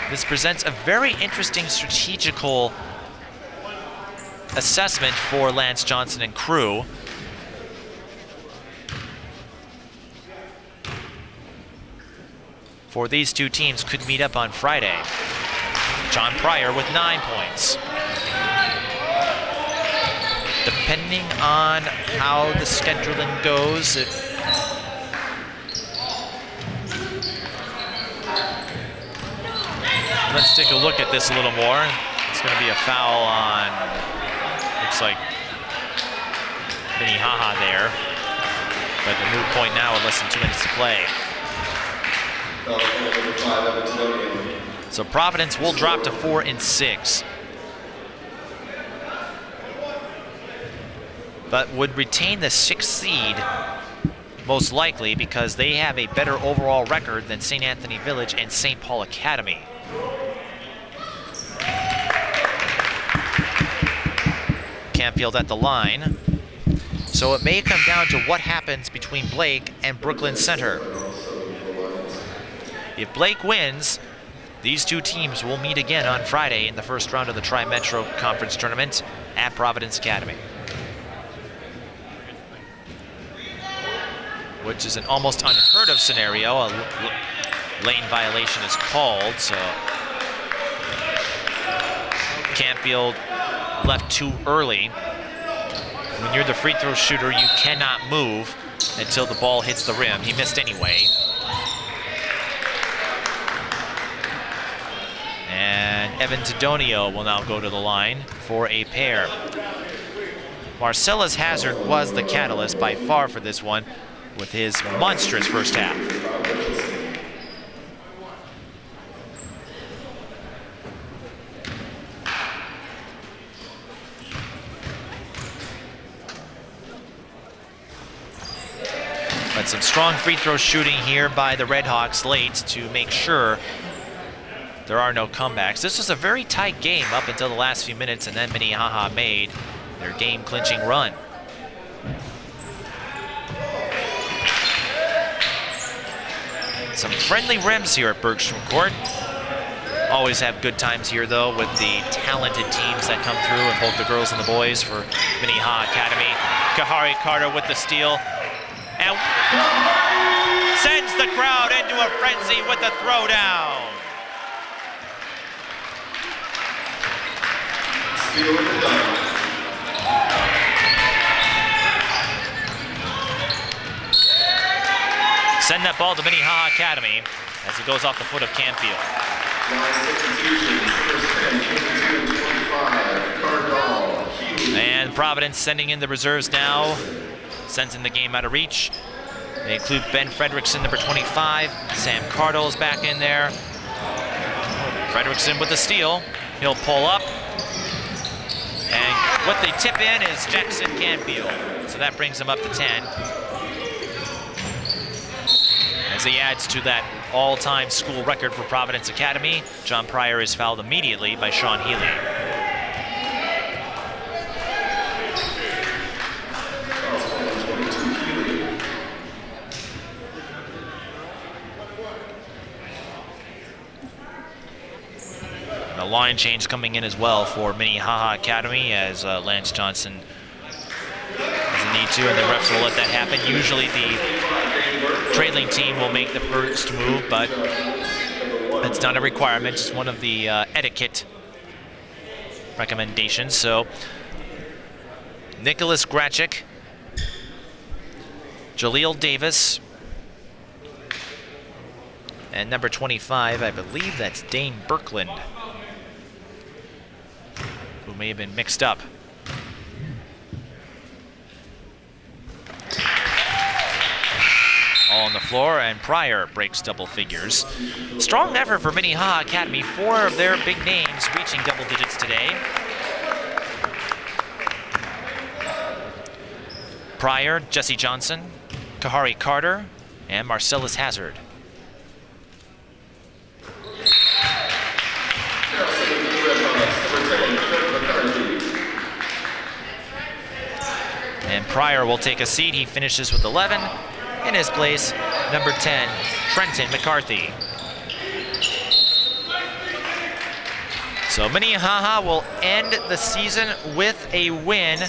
this presents a very interesting strategical assessment for Lance Johnson and crew. For these two teams could meet up on Friday. John Pryor with 9 points. Depending on how the scheduling goes, let's take a look at this a little more. It's going to be a foul on, looks like, Minnehaha there. But the moot point now with less than 2 minutes to play. So Providence will drop to 4 and 6. But would retain the 6th seed, most likely, because they have a better overall record than St. Anthony Village and St. Paul Academy. Campfield at the line. So it may come down to what happens between Blake and Brooklyn Center. If Blake wins, these two teams will meet again on Friday in the first round of the Tri-Metro Conference Tournament at Providence Academy, which is an almost unheard of scenario. A lane violation is called, so Campfield left too early. When you're the free throw shooter, you cannot move until the ball hits the rim. He missed anyway. And Evan Tedonio will now go to the line for a pair. Marcellus Hazard was the catalyst by far for this one with his monstrous first half. But some strong free throw shooting here by the Redhawks late to make sure there are no comebacks. This was a very tight game up until the last few minutes, and then Minnehaha made their game-clinching run. Some friendly rims here at Bergstrom Court. Always have good times here, though, with the talented teams that come through, and both the girls and the boys for Minnehaha Academy. Kahari Carter with the steal, and sends the crowd into a frenzy with the throwdown. Send that ball to Minnehaha Academy as it goes off the foot of Campfield. And Providence sending in the reserves now, sends in the game out of reach. They include Ben Fredrickson, number 25. Sam Cardle is back in there. Fredrickson with the steal. He'll pull up. And what they tip in is Jackson Canfield. So that brings him up to 10. As he adds to that all-time school record for Providence Academy, John Pryor is fouled immediately by Sean Healy. And a line change coming in as well for Minnehaha Academy as Lance Johnson doesn't need to, and the refs will let that happen. Usually the trailing team will make the first move, but it's not a requirement. It's one of the etiquette recommendations. So Nicholas Grachik, Jaleel Davis, and number 25, I believe that's Dane Birkland, who may have been mixed up. All on the floor, and Pryor breaks double figures. Strong effort for Minnehaha Academy. 4 of their big names reaching double digits today. Pryor, Jesse Johnson, Kahari Carter, and Marcellus Hazard. And Pryor will take a seat. He finishes with 11. In his place, number 10, Trenton McCarthy. So Minnehaha will end the season with a win.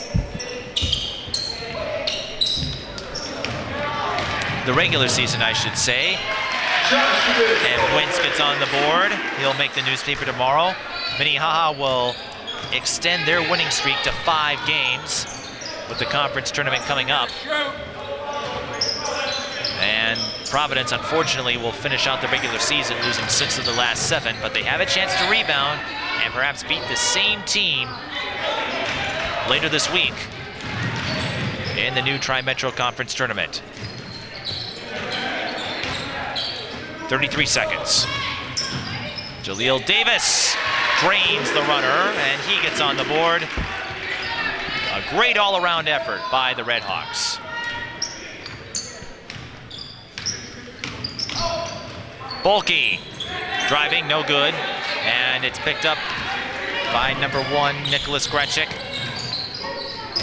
The regular season, I should say. And Wentz gets on the board. He'll make the newspaper tomorrow. Minnehaha will extend their winning streak to 5 games with the conference tournament coming up. And Providence, unfortunately, will finish out the regular season, losing 6 of the last 7, but they have a chance to rebound and perhaps beat the same team later this week in the new Tri-Metro Conference tournament. 33 seconds. Jaleel Davis drains the runner, and he gets on the board. A great all-around effort by the Redhawks. Bulky driving, no good, and it's picked up by number 1, Nicholas Gretchik.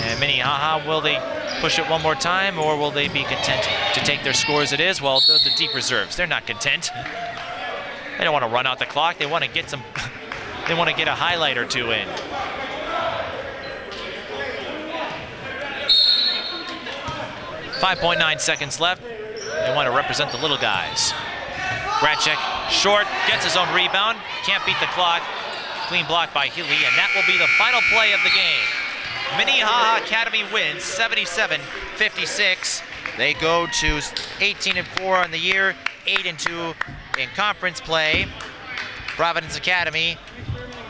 And Minnehaha, will they push it one more time, or will they be content to take their score as it is? Well, the deep reserves, they're not content. They don't want to run out the clock. They want to get some, they want to get a highlight or 2 in. .9 seconds left. They want to represent the little guys. Gretchik, short, gets his own rebound, can't beat the clock. Clean block by Healy, and that will be the final play of the game. Minnehaha Academy wins 77-56. They go to 18-4 on the year, 8-2 in conference play. Providence Academy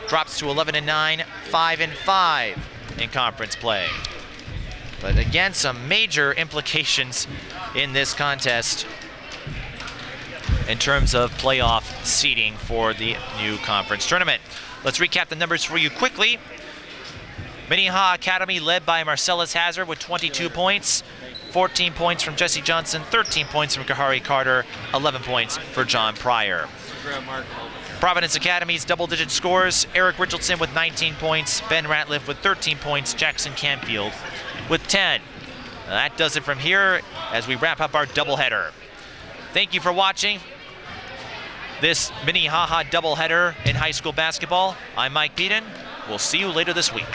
drops to 11-9, 5-5 in conference play. But again, some major implications in this contest in terms of playoff seeding for the new conference tournament. Let's recap the numbers for you quickly. Minnehaha Academy led by Marcellus Hazard with 22 points, 14 points from Jesse Johnson, 13 points from Kahari Carter, 11 points for John Pryor. Providence Academy's double-digit scores: Eric Richardson with 19 points, Ben Ratliff with 13 points, Jackson Canfield with 10. That does it from here as we wrap up our doubleheader. Thank you for watching this Minnehaha doubleheader in high school basketball. I'm Mike Beaton. We'll see you later this week.